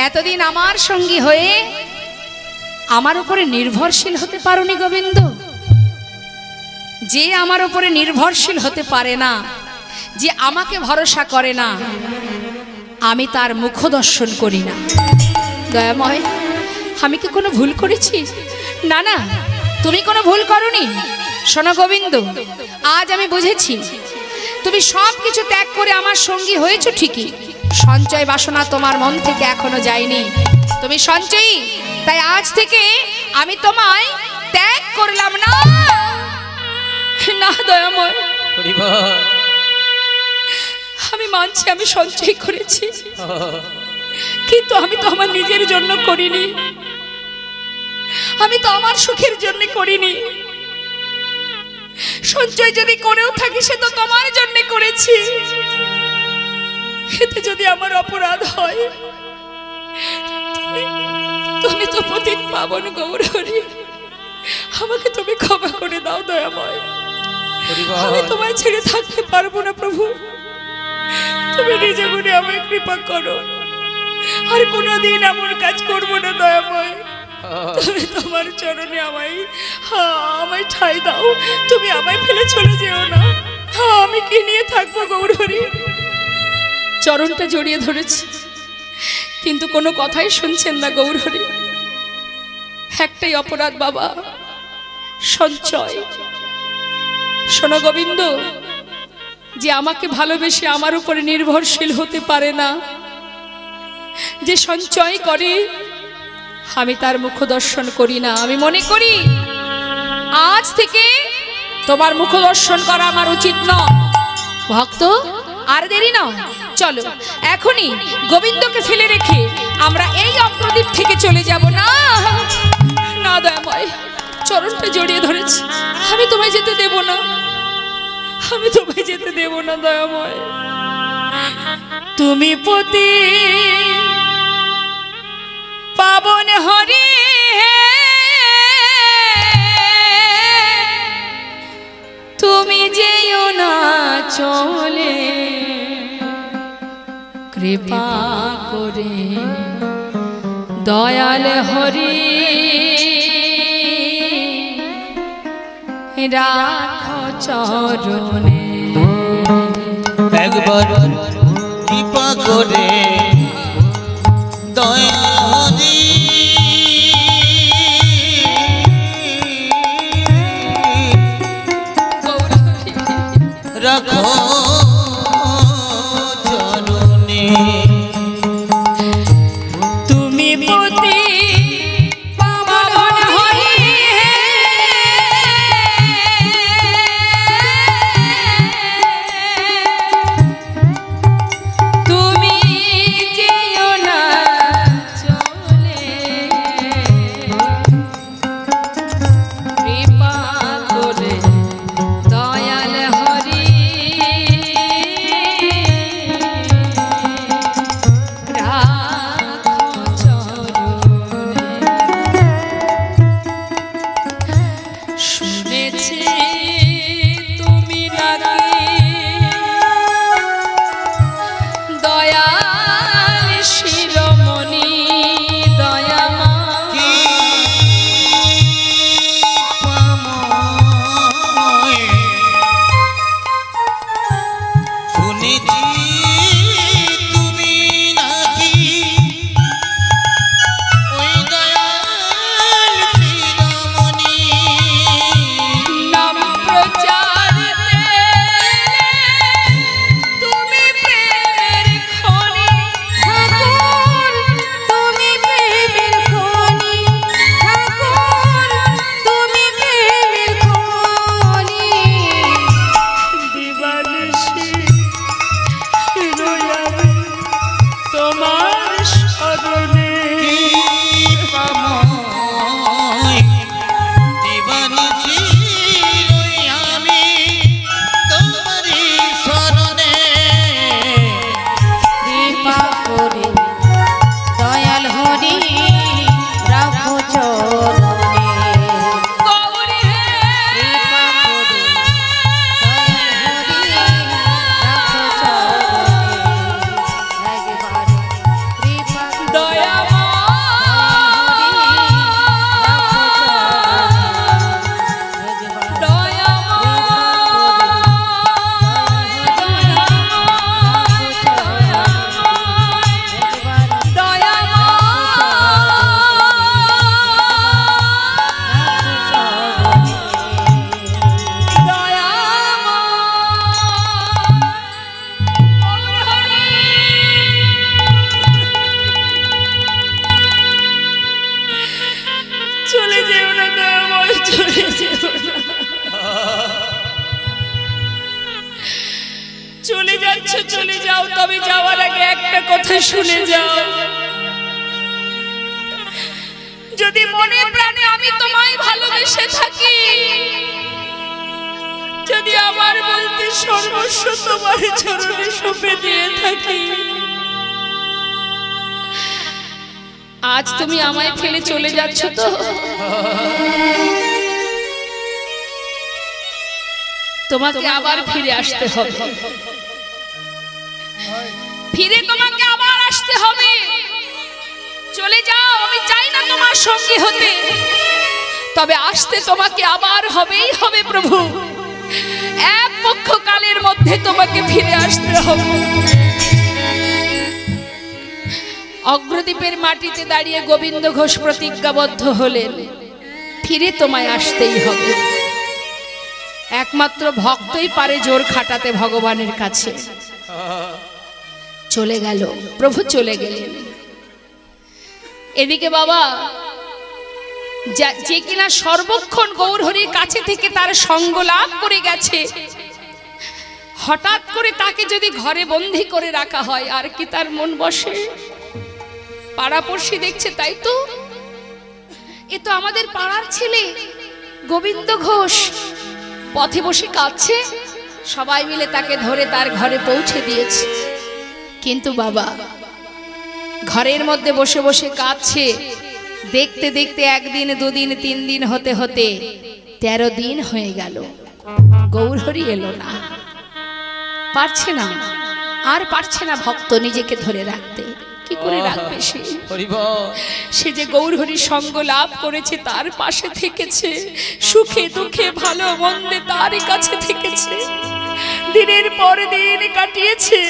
এতদিন আমার সঙ্গী হয়ে আমার উপরে নির্ভরশীল হতে পারোনি গোবিন্দ। যে আমার উপরে নির্ভরশীল হতে পারে না, যে আমাকে ভরসা করে না, আমি তার মুখ দর্শন করি না। দয়াময়, আমি কি কোনো ভুল করেছি? না না, তুমি কোনো ভুল করনি। শোনো গোবিন্দ, আজ আমি বুঝেছি তুমি সব কিছু ত্যাগ করে আমার সঙ্গী হয়েছো ঠিকই, সঞ্চয় বাসনা তোমার মন থেকে এখনো যায়নি। তুমি সঞ্চয়ী, তাই আজ থেকে আমি তোমায় ত্যাগ করলাম না। না দয়াময়, আমি মানছি আমি সঞ্চয় করেছি, কিন্তু আমি তো আমার নিজের জন্য করিনি, আমি তো আমার সুখের জন্য করিনি। সঞ্চয় যদি করেও থাকি সে তো তোমার জন্য করেছি। এতে যদি আমার অপরাধ হয়, তুমি তো পতিত পাবন গৌরহরি, আমাকে তুমি ক্ষমা করে দাও দয়াময়। আমি তোমায় ছেড়ে থাকতে পারবো না প্রভু, তুমি নিজে গুণে আমায় কৃপা করো, আর কোনোদিন এমন কাজ করবো না দয়াময়। তুমি তোমার চরণে আমায় ঠাই দাও, তুমি আমায় ফেলে চলে যেও না। আমি কি নিয়ে থাকবো গৌরহরি? চরণটা জড়িয়ে ধরেছি, কিন্তু কোনো কথাই শুনছেন না গৌরহরি। একটাই অপরাধ বাবা, সঞ্চয়। শোনো গোবিন্দ, যে আমাকে ভালোবেসে আমার উপরে নির্ভরশীল হতে পারে না, যে সঞ্চয় করে, আমি তার মুখ দর্শন করি না। আমি মনে করি আজ থেকে তোমার মুখ দর্শন করা আমার উচিত নয়। ভক্ত, আর দেরি না, চলো এখনই গোবিন্দকে ফেলে রেখে আমরা এই অপ্রদীপ থেকে চলে যাব। না না দয়াময়, চরণটা জড়িয়ে ধরেছি, আমি তোমায় যেতে দেব না, আমি তোমায় যেতে দেব না দয়াময়। তুমি পতি পাবন হরি, তুমি যেও না চলে, কৃপা করে দয়াল হরি রাখো চরণে। একবার কৃপা করে দয়াল হরি রাখো চরণে। তুমি পতি পাবন হরি, তুমি যেও না চলে, কৃপা করে দয়াল হরি রাখো চরণে। শুনেছি তুমি নাকি দয়াল শিরোমণি, দয়ামা শুনেছি তুমি নাকি ওই দয়াল শিরোমণি, নাম প্রচার তুমি প্রেমের খনি ঠাকুর, তুমি প্রেমের খনি ঠাকুর, তুমি প্রেমের খনি। দিবানিশি রই আমি তোমার শরণে। দিবানিশি রই আমি তোমারি শরণে। কৃপা করে দয়াল হরি রাখো চরণে। গৌরী হে, কৃপা করে দয়াল হরি রাখো চরণে। একবার কৃপা করে দয়া চলে যাও, তবে যাওয়ার আগে একটা কথা শুনে যাও। যদি মনে প্রাণে আমি তোমায় ভালোবেসে থাকি, যদি আমার বলতে সর্বস্ব তোমার চরণে সঁপে দিয়ে থাকি, আজ তুমি আমায় ফেলে চলে যাচ্ছ তো? তোমাকে আবার ফিরে আসতে হবে, ফিরে তোমাকে আবার আসতে হবে। চলে যাও, আমি চাই না তোমার সঙ্গী হতে, তবে আসতে তোমাকে আবার হবেই হবে প্রভু। এক পক্ষ কালের মধ্যে তোমাকে ফিরে আসতে হবে। অগ্রদ্বীপের মাটিতে দাঁড়িয়ে গোবিন্দ ঘোষ প্রতিজ্ঞাবদ্ধ হলেন, ফিরে তোমায় আসতেই হবে। একমাত্র ভক্তই পারে জোর খাটাতে ভগবানের কাছে। চলে গেল প্রভু, চলে গেলেন। এদিকে বাবা যে কিনা সর্বক্ষণ গৌরহরির কাছে থেকে তার সঙ্গ লাভ করে গেছে, হঠাৎ করে তাকে যদি ঘরে বন্দী করে রাখা হয়, আর কি তার মন বসে? পাড়াপড়শি দেখছে, তাই তো, এ তো আমাদের পাড়ার ছেলে গোবিন্দ ঘোষ, পথে বসে কাঁদছে। সবাই মিলে তাকে ধরে তার ঘরে পৌঁছে দিয়েছে। কিন্তু বাবা ঘরের মধ্যে বসে বসে কাঁদছে। দেখতে দেখতে একদিন, দুদিন, 3 দিন হতে হতে 13 দিন হয়ে গেল, গৌরহরি এলো না। পারছে না, আর পারছে না ভক্ত নিজেকে ধরে রাখতে। কি করে রাখবে সে? সে যে গৌরহরির সঙ্গ লাভ করেছে, তার পাশে থেকেছে, সুখে দুঃখে ভালো মন্দে তারই কাছে থেকেছে, দিনের পর দিন কাটিয়েছে,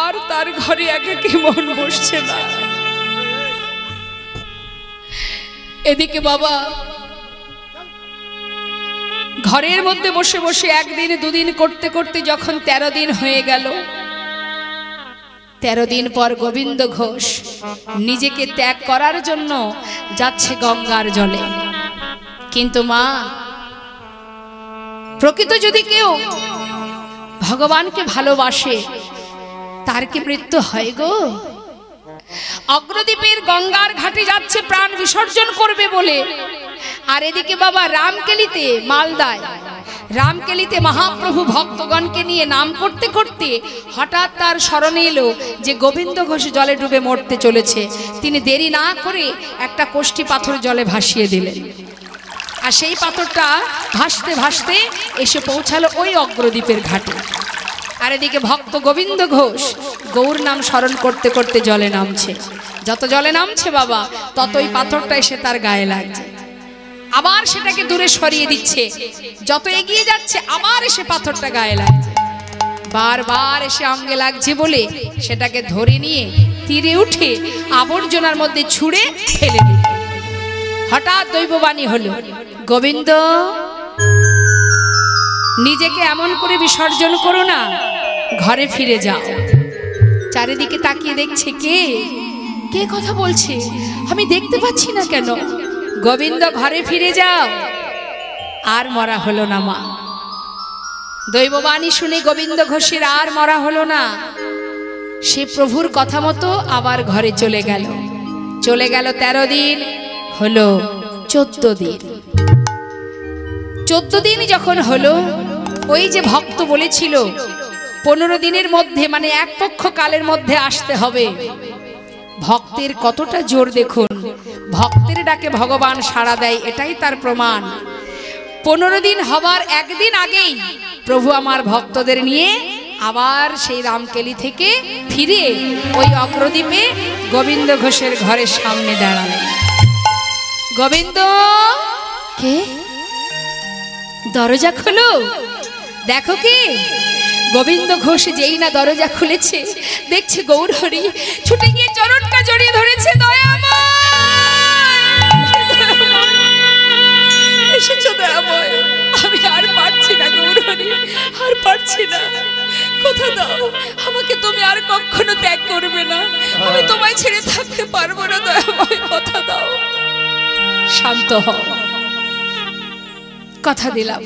আর তার ঘরে একাকী মন বসছে না। এদিকে বাবা ঘরের মধ্যে বসে বসে একদিন দুদিন করতে করতে যখন 13 দিন হয়ে গেল, 13 দিন পর গোবিন্দ ঘোষ নিজেকে ত্যাগ করার জন্য যাচ্ছে গঙ্গার জলে। কিন্তু মা, প্রকৃত যদি কেউ ভগবানকে ভালোবাসে, তার কি মৃত্যু হয় গো? অগ্রদ্বীপের গঙ্গার ঘাটে যাচ্ছে প্রাণ বিসর্জন করবে বলে, আর এদিকে বাবা রামকেলিতে, মালদায় রামকেলিতে মহাপ্রভু ভক্তগণকে নিয়ে নাম করতে করতে হঠাৎ তার স্মরণে এলো যে গোবিন্দ ঘোষ জলে ডুবে মরতে চলেছে। তিনি দেরি না করে একটা কোষ্ঠী পাথর জলে ভাসিয়ে দিলেন, আর সেই পাথরটা ভাসতে ভাসতে এসে পৌঁছালো ওই অগ্রদ্বীপের ঘাটে। আর এদিকে ভক্ত গোবিন্দ ঘোষ গৌর নাম স্মরণ করতে করতে জলে নামছে। যত জলে নামছে বাবা, ততই পাথরটা এসে তার গায়ে লাগছে, আবার সেটাকে দূরে সরিয়ে দিচ্ছে। যত এগিয়ে যাচ্ছে আবার এসে পাথরটা গায়ে লাগছে, বারবার এসে অঙ্গে লাগছে বলে সেটাকে ধরে নিয়ে তীরে উঠে আবর্জনার মধ্যে ছুঁড়ে ফেলে দিল। হঠাৎ দৈববাণী হলো, গোবিন্দ নিজেকে এমন করে বিসর্জন করো না, ঘরে ফিরে যাও। চারিদিকে তাকিয়ে দেখছে, কে কে কথা বলছে, আমি দেখতে পাচ্ছি না কেন। গোবিন্দ ঘরে ফিরে যাও। আর মরা হলো না মা। দৈববাণী শুনে গোবিন্দ ঘোষের আর মরা হলো না। সে প্রভুর কথা মতো আবার ঘরে চলে গেল। চলে গেল 13 দিন, হলো 14 দিন। 14 দিন যখন হলো, ওই যে ভক্ত বলেছিল 15 দিনের মধ্যে, মানে এক পক্ষ কালের মধ্যে আসতে হবে, ভক্তের কতটা জোর দেখুন। ভক্তের ডাকে ভগবান সাড়া দেয়, এটাই তার প্রমাণ। 15 দিন হবার একদিন আগেই প্রভু আমার ভক্তদের নিয়ে আবার সেই রামকেলি থেকে ফিরে ওই অগ্রদ্বীপে গোবিন্দ ঘোষের ঘরের সামনে দাঁড়ালেন। গোবিন্দ, কে? দরজা খোলো, দেখো কে। গোবিন্দ ঘোষ যেই না দরজা খুলেছে, দেখছে গৌরহরি ছুটে গিয়ে চরণটা জড়িয়ে ধরেছে। এসেছো দয়াময়, আমি আর পারছি না গৌরহরি, আর পারছি না। কথা দাও আমাকে, তুমি আর কখনো ত্যাগ করবে না, আমি তোমায় ছেড়ে থাকতে পারবো না দয়াময়, কথা দাও। শান্ত হও, কথা দিলাম।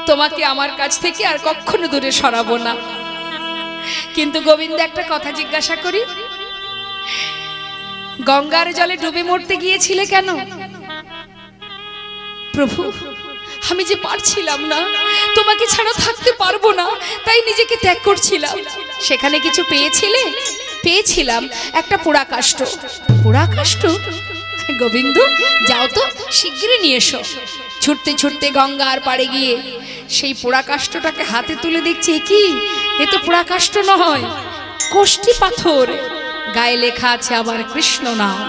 তোমাকে আমার কাছ থেকে আর কখনো দূরে সরাবো না। কিন্তু গোবিন্দ, একটা কথা জিজ্ঞাসা করি, গঙ্গার জলে ডুবে মরতে গিয়েছিলে কেন? প্রভু, আমি যে পারছিলাম না, তোমাকে ছাড়া থাকতে পারবো না, তাই নিজেকে ত্যাগ করছিলাম। সেখানে কিছু পেয়েছিলে? পেয়েছিলাম একটা পোড়া কাষ্ঠ। পোড়া কাষ্ঠ? গোবিন্দ, যাও তো, শিগগিরই নিয়ে এসো। ছুটতে ছুটতে গঙ্গার পাড়ে গিয়ে সেই পোড়া কাষ্ঠটাকে হাতে তুলে দেখছি, কি এ তো পোড়া কাষ্ঠ নয়, কোষ্ঠী পাথর। গায়ে লেখা আছে আবার কৃষ্ণ নাম।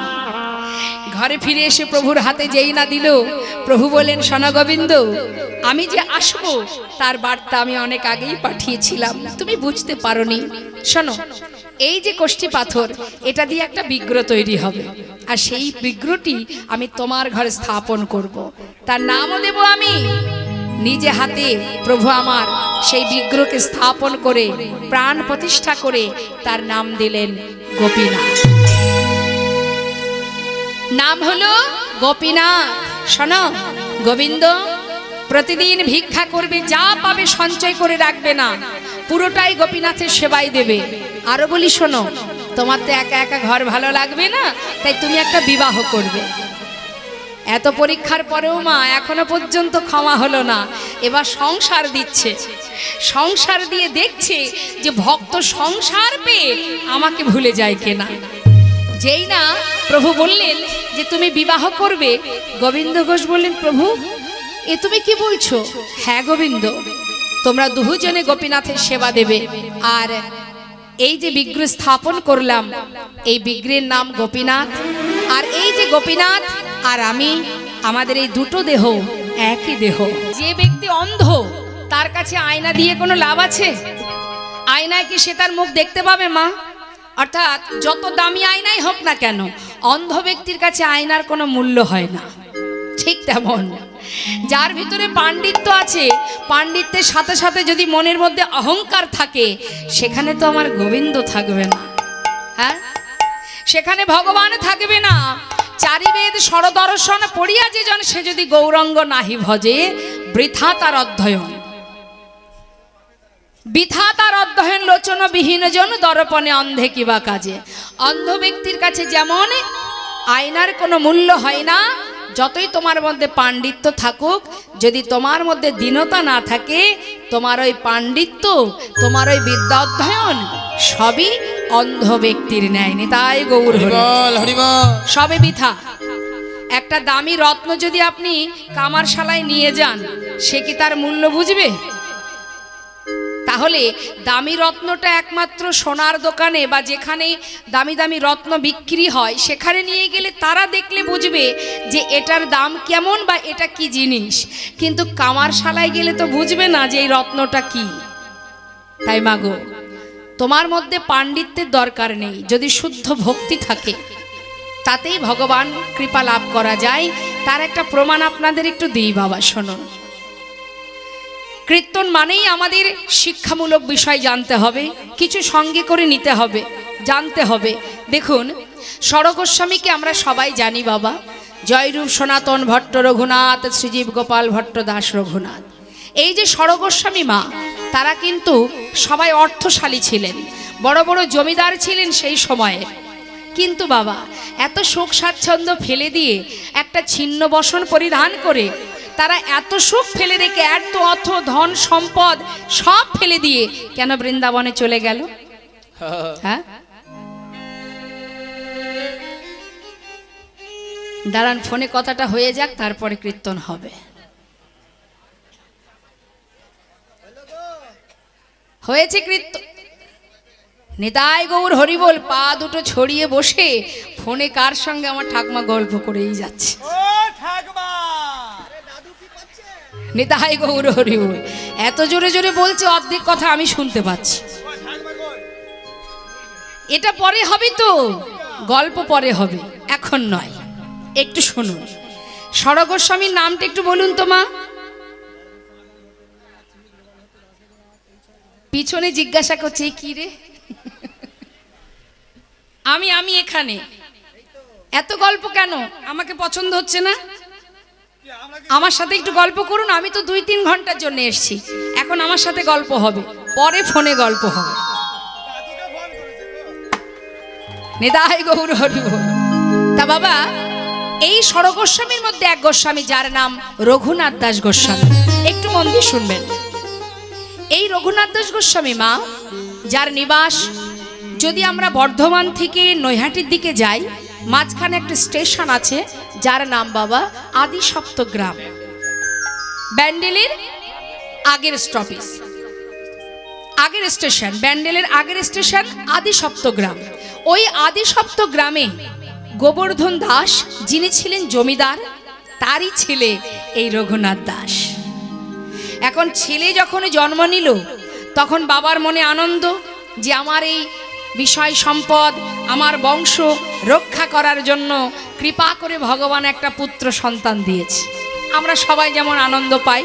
ঘরে ফিরে এসে প্রভুর হাতে যেই না দিল, প্রভু বলেন, শোনো গোবিন্দ, আমি যে আসবো তার বার্তা আমি অনেক আগেই পাঠিয়েছিলাম, তুমি বুঝতে পারোনি। শোনো, এই যে কোষ্ঠী পাথর, এটা দিয়ে একটা বিগ্রহ তৈরি হবে, আর সেই বিগ্রহটি আমি তোমার ঘরে স্থাপন করব। তার নামও দেব আমি নিজে হাতে। প্রভু আমার সেই বিগ্রহকে স্থাপন করে প্রাণ প্রতিষ্ঠা করে তার নাম দিলেন গোপীনাথ। নাম হলো গোপীনাথ। শোনো গোবিন্দ, প্রতিদিন ভিক্ষা করবে, যা পাবে সঞ্চয় করে রাখবে না, পুরোটাই গোপীনাথের সেবায় দেবে। আরো বলি, শোনো, তোমার তো একা একা ঘর ভালো লাগবে না, তাই তুমি একটা বিবাহ করবে। এত পরীক্ষার পরেও মা এখনো পর্যন্ত ক্ষমা হলো না, এবার সংসার দিচ্ছে। সংসার দিয়ে দেখছে যে ভক্ত সংসার পেয়ে আমাকে ভুলে যায় কিনা। যেই না প্রভু বললেন যে তুমি বিবাহ করবে, গোবিন্দ ঘোষ বললেন, প্রভু এ তুমি কি বলছো? হ্যাঁ গোবিন্দ, তোমরা দুজনে গোপীনাথের সেবা দেবে, আর এই যে বিগ্রহ স্থাপন করলাম, এই বিগ্রহের নাম গোপীনাথ। আর এই যে গোপীনাথ আর আমি, আমাদের এই দুটো দেহ একই দেহ। যে ব্যক্তি অন্ধ, তার কাছে আয়না দিয়ে কোনো লাভ আছে? আয়নায় কি সে তার মুখ দেখতে পাবে মা? অর্থাৎ যত দামি আয়নাই হোক না কেন, অন্ধ ব্যক্তির কাছে আয়নার কোনো মূল্য হয় না। ঠিক তেমন যার ভিতরে পাণ্ডিত্য আছে, পাণ্ডিত্যের সাথে সাথে যদি মনের মধ্যে অহংকার থাকে, সেখানে তো আমার গোবিন্দ থাকবে না। হ্যাঁ, সেখানে ভগবান থাকবে না। চারিবেদ ষড়দর্শন পড়িয়া যে জন, সে যদি গৌরঙ্গ নাহি ভজে, বৃথা তার অধ্যয়ন। বৃথা তার অধ্যয়ন লোচন বিহীন জন, দর্পণে অন্ধে কিবা কাজে। অন্ধ ব্যক্তির কাছে যেমন আয়নার কোনো মূল্য হয় না, যতই তোমার মধ্যে পাণ্ডিত্য থাকুক, যদি তোমার মধ্যে দীনতা না থাকে, তোমার ওই পাণ্ডিত্য, তোমার ওই বিদ্যা অধ্যয়ন সবই অন্ধ ব্যক্তির ন্যায়। নিতাই গৌর হরি বল। সবে বৃথা। একটা দামি রত্ন যদি আপনি কামারশালায় নিয়ে যান, সে কি তার মূল্য বুঝবে? তাহলে দামি রত্নটা একমাত্র সোনার দোকানে বা যেখানে দামি দামি রত্ন বিক্রি হয়, সেখানে নিয়ে গেলে তারা দেখলে বুঝবে যে এটার দাম কেমন বা এটা কি জিনিস। কিন্তু কামারশালায় গেলে তো বুঝবে না যে এই রত্নটা কি। তাই মাগো, তোমার মধ্যে পাণ্ডিত্যের দরকার নেই, যদি শুদ্ধ ভক্তি থাকে তাতেই ভগবান কৃপা লাভ করা যায়। তার একটা প্রমাণ আপনাদের একটু দিই বাবা, শোনো। কীর্তন মানেই আমাদের শিক্ষামূলক বিষয় জানতে হবে, কিছু সঙ্গে করে নিতে হবে, জানতে হবে। দেখুন, ষড়গোস্বামীকে আমরা সবাই জানি বাবা, জয়রূপ সনাতন ভট্ট রঘুনাথ, শ্রীজীব গোপাল ভট্ট দাস রঘুনাথ। এই যে ষড়গোস্বামী মা, তারা কিন্তু সবাই অর্থশালী ছিলেন, বড় বড় জমিদার ছিলেন সেই সময়ে। কিন্তু বাবা, এত সুখ স্বাচ্ছন্দ্য ফেলে দিয়ে, একটা ছিন্ন বসন পরিধান করে, তারা এত সুখ ফেলে রেখে, এত অর্থ ধন সম্পদ সব ফেলে দিয়ে কেন বৃন্দাবনে চলে গেল? হ্যাঁ, দাঁড়ান, ফোনে কথাটা হয়ে যাক, তারপরে কীর্তন হবে। হয়েছে কীর্তন। নিতাই গৌর হরি বল। পা দুটো ছড়িয়ে বসে ফোনে কার সঙ্গে আমার ঠাকুমা গল্প করেই যাচ্ছে। নিতাই গৌর হরি বল। এত জোরে জোরে বলছে, অর্ধেক কথা আমি শুনতে পাচ্ছি। এটা পরে হবে তো, গল্প পরে হবে, এখন নয়। একটু শুনুন, ষড়গোস্বামীর নামটা একটু বলুন তো মা। পিছনে জিজ্ঞাসা করছে, কি রে? আমি এখানে এত গল্প কেন? আমাকে পছন্দ হচ্ছে না? আমার সাথে একটু গল্প করুন। আমি তো 2-3 ঘন্টার জন্য এসেছি, এখন আমার সাথে গল্প হবে, পরে ফোনে গল্প হবে। নিতাই গৌর হরি বল। তা বাবা, এই ষড়গোস্বামীর মধ্যে এক গোস্বামী যার নাম রঘুনাথ দাস গোস্বামী, একটু মন দিয়ে শুনবেন। এই রঘুনাথ দাস গোস্বামী মা, যার নিবাস, যদি আমরা বর্ধমান থেকে নৈহাটির দিকে যাই, মাঝখানে একটা স্টেশন আছে যার নাম বাবা আদি সপ্তগ্রাম। ব্যান্ডেলের আগের স্টপেজ, আগের স্টেশন, ব্যান্ডেলের আগের স্টেশন আদি সপ্তগ্রাম। ওই আদি সপ্তগ্রামে গোবর্ধন দাস, যিনি ছিলেন জমিদার, তারই ছেলে এই রঘুনাথ দাস। এখন ছেলে যখন জন্ম নিল, তখন বাবার মনে আনন্দ যে আমার এই বিষয় সম্পদ, আমার বংশ রক্ষা করার জন্য কৃপা করে ভগবান একটা পুত্র সন্তান দিয়েছে। আমরা সবাই যেমন আনন্দ পাই,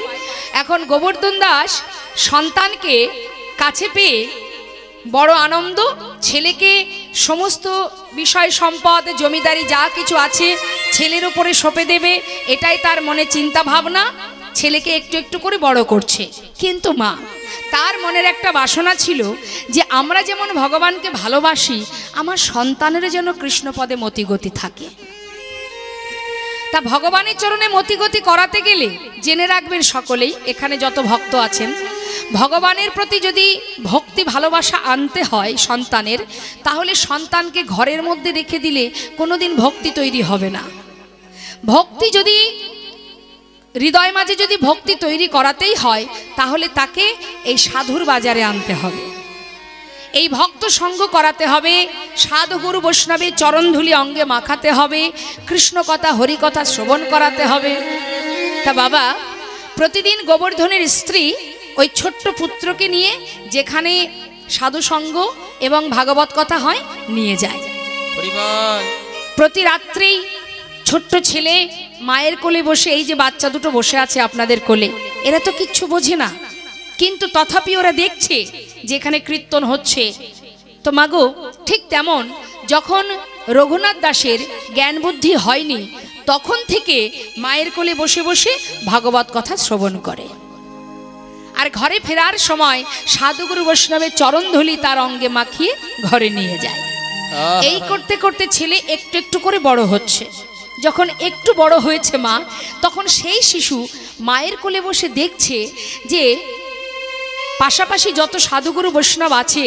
এখন গোবর্ধন দাস সন্তানকে কাছে পেয়ে বড় আনন্দ। ছেলেকে সমস্ত বিষয় সম্পদ, জমিদারি যা কিছু আছে ছেলের উপরে সঁপে দেবে, এটাই তার মনে চিন্তা ভাবনা। ছেলেকে একটু একটু করে বড় করছে। কিন্তু মা, তার মনের একটা বাসনা ছিল যে আমরা যেমন ভগবানকে ভালোবাসি, আমার সন্তানের যেন কৃষ্ণপদে মতিগতি থাকে। তা ভগবানের চরণে মতিগতি করাতে গেলে জেনে রাখবেন সকলেই, এখানে যত ভক্ত আছেন, ভগবানের প্রতি যদি ভক্তি ভালোবাসা আনতে হয় সন্তানের, তাহলে সন্তানকে ঘরের মধ্যে রেখে দিলে কোনোদিন ভক্তি তৈরি হবে না। ভক্তি যদি হৃদয় মাঝে যদি ভক্তি তৈরি করাতেই হয়, তাহলে তাকে এই সাধুর বাজারে আনতে হবে, এই ভক্ত সঙ্গ করাতে হবে, সাধুগুরু বৈষ্ণবের চরণধুলি অঙ্গে মাখাতে হবে, কৃষ্ণ কথা হরি কথা শ্রবণ করাতে হবে। তা বাবা, প্রতিদিন গোবর্ধনের স্ত্রী ওই ছোট্ট পুত্রকে নিয়ে যেখানে সাধু সঙ্গ এবং ভাগবত কথা হয় নিয়ে যায়। প্রতি রাত্রেই ছোট্ট ছেলে মায়ের কোলে বসে, এই যে বাচ্চা দুটো বসে আছে আপনাদের কোলে, এরা তো কিচ্ছু বোঝে না, কিন্তু তথাপি ওরা দেখছে যেখানে কীর্তন হচ্ছে। তো মাগো, ঠিক তেমন যখন রঘুনাথ দাসের জ্ঞান বুদ্ধি হয়নি, তখন থেকে মায়ের কোলে বসে বসে ভাগবত কথা শ্রবণ করে। আর ঘরে ফেরার সময় সাধুগুরু বৈষ্ণবের চরণধুলি তার অঙ্গে মাখিয়ে ঘরে নিয়ে যায়। এই করতে করতে ছেলে একটু একটু করে বড় হচ্ছে। যখন একটু বড় হয়েছে মা, তখন সেই শিশু মায়ের কোলে বসে দেখছে যে পাশাপাশি যত সাধুগুরু বৈষ্ণব আছে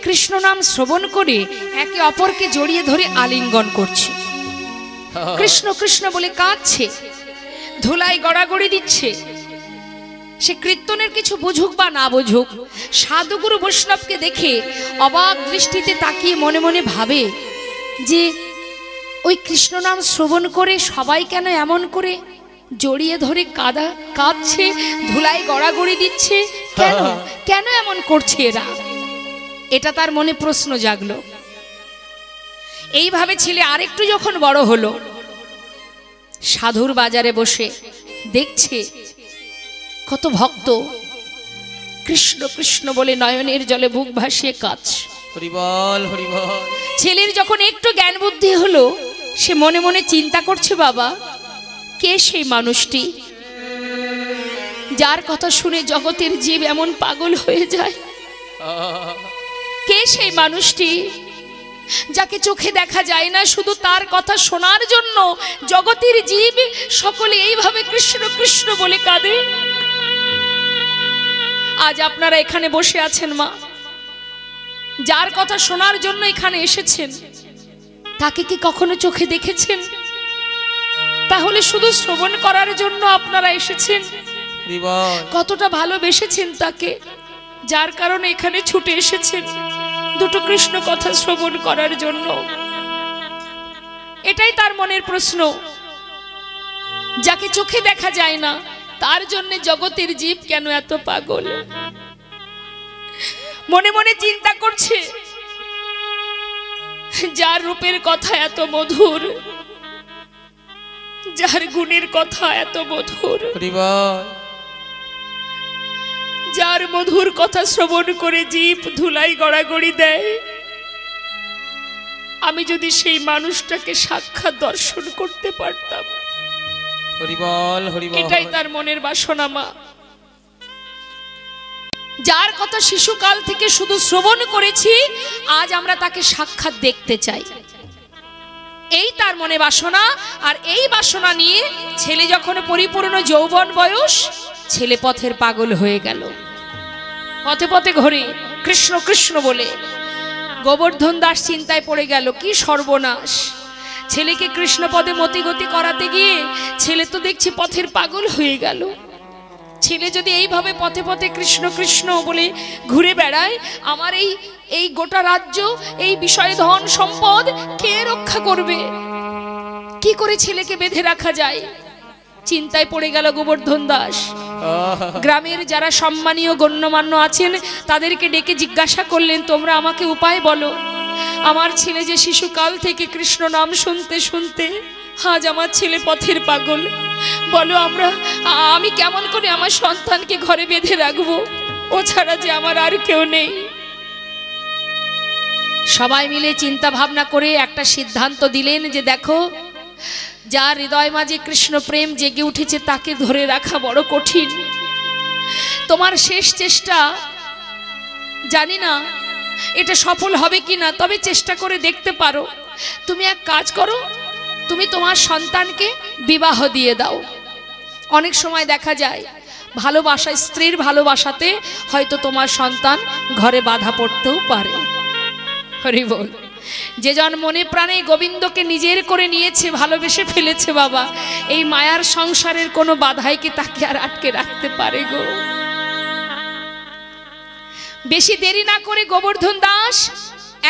কৃষ্ণ নাম শ্রবণ করে একে অপরকে জড়িয়ে ধরে আলিঙ্গন করছে, কৃষ্ণ কৃষ্ণ বলে কাঁদছে, ধুলাই গড়াগড়ি দিচ্ছে। সে কীর্তনের কিছু বুঝুক বা না বুঝুক, সাধুগুরু বৈষ্ণবকে দেখে অবাক দৃষ্টিতে তাকিয়ে মনে মনে ভাবে যে ওই কৃষ্ণ নাম শ্রবণ করে সবাই কেন এমন করে জড়িয়ে ধরে কাঁদছে, ধুলাই গড়াগড়ি দিচ্ছে, কেন কেন এমন করছে এরা? এটা তার মনে প্রশ্ন জাগলো। এইভাবে ছেলে আরেকটু যখন বড় হলো, সাধুর বাজারে বসে দেখছে কত ভক্ত কৃষ্ণ কৃষ্ণ বলে নয়নের জলে বুক ভাসিয়ে কাঁদছে। ছেলের যখন একটু জ্ঞান বুদ্ধি হলো, সে মনে মনে চিন্তা করছে, বাবা, কে সেই মানুষটি যার কথা শুনে জগতের জীব এমন পাগল হয়ে যায়? কে সেই মানুষটি যাকে চোখে দেখা যায় না, শুধু তার কথা শোনার জন্য জগতের জীব সকলে এইভাবে কৃষ্ণ কৃষ্ণ বলে কাঁদে? আজ আপনারা এখানে বসে আছেন মা, যার কথা শোনার জন্য এখানে এসেছেন, তাকে কি কখনো চোখে দেখেছেন? তাহলে শুধু শ্রবণ করার জন্য আপনারা এসেছেন? কতটা ভালোবেসেছেন তাকে, যার কারণে এখানে ছুটে এসেছেন দুটো কৃষ্ণ কথা শ্রবণ করার জন্য। এটাই তার মনের প্রশ্ন। যাকে চোখে দেখা যায় না, তার জন্য জগতের জীব কেন এত পাগল? মনে মনে চিন্তা করছে, যার রূপের কথা এত মধুর, যার গুণের কথা এত মধুর, যার মধুর কথা শ্রবণ করে জীব ধুলাই গড়াগড়ি দেয়, আমি যদি সেই মানুষটাকে সাক্ষাৎ দর্শন করতে পারতাম, হরি বল হরি বল। এটাই তার মনের বাসনা মা, যার কথা শিশুকাল থেকে শুধু শ্রবণ করেছি, আজ আমরা তাকে সাক্ষাৎ দেখতে চাই। এই তার মনে বাসনা। আর এই বাসনা নিয়ে ছেলে যখন পরিপূর্ণ যৌবন বয়স, ছেলে পথের পাগল হয়ে গেল। পথে পথে ঘুরে কৃষ্ণ কৃষ্ণ বলে গোবর্ধন দাস চিন্তায় পড়ে গেল, কি সর্বনাশ! ছেলেকে কৃষ্ণ পদে মতিগতি করাতে গিয়ে ছেলে তো দেখছি পথের পাগল হয়ে গেল। ছেলে যদি এইভাবে পথে পথে কৃষ্ণ কৃষ্ণ বলে ঘুরে বেড়ায়, আমার এই গোটা রাজ্য, এই বিষয় ধন সম্পদ কে রক্ষা করবে? কি করে ছেলেকে বেঁধে রাখা যায়? চিন্তায় পড়ে গেল গোবর্ধন দাস। গ্রামের যারা সম্মানীয় গণ্যমান্য আছেন তাদেরকে ডেকে জিজ্ঞাসা করলেন, তোমরা আমাকে উপায় বলো। আমার ছেলে যে শিশুকাল থেকে কৃষ্ণ নাম শুনতে শুনতে আজ আমার ছেলে পথের পাগল, বলো আমি কেমন করে আমার সন্তানকে ঘরে বেঁধে রাখবো? ও ছাড়া যে আমার আর কেউ নেই। সবাই মিলে চিন্তা ভাবনা করে একটা সিদ্ধান্ত দিলেন যে দেখো, যার হৃদয় মাঝে কৃষ্ণ প্রেম জেগে উঠেছে তাকে ধরে রাখা বড় কঠিন। তোমার শেষ চেষ্টা, জানি না এটা সফল হবে কিনা, তবে চেষ্টা করে দেখতে পারো। তুমি এক কাজ করো, তুমি তোমার সন্তানকে বিবাহ দিয়ে দাও। অনেক সময় দেখা যায় ভালোবাসা, স্ত্রীর ভালোবাসাতে হয়তো তোমার সন্তান ঘরে বাধা পড়তেও পারে। হরি বল। যে জন মনে প্রাণে গোবিন্দকে নিজের করে নিয়েছে, ভালোবেসে ফেলেছে বাবা, এই মায়ার সংসারের কোনো বাধাই কি তাকে আর আটকে রাখতে পারে গো? বেশি দেরি না করে গোবর্ধন দাস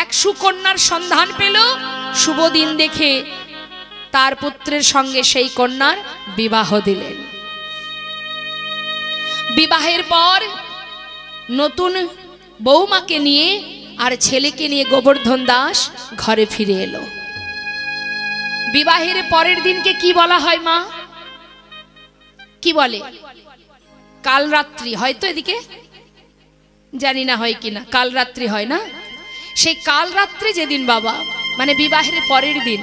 এক সুকন্যার সন্ধান পেল। শুভ দিন দেখে তার পুত্রের সঙ্গে সেই কন্যার বিবাহ দিলেন। বিবাহের পর নতুন বৌমাকে নিয়ে আর ছেলেকে নিয়ে গোবর্ধন দাস ঘরে ফিরে এলো। বিবাহের পরের দিনকে কি বলা হয় মা? কি বলে? কালরাত্রি, হয়তো এদিকে জানি না হয় কিনা, কালরাত্রি হয় না? সেই কালরাত্রি যেদিন বাবা, মানে বিবাহের পরের দিন,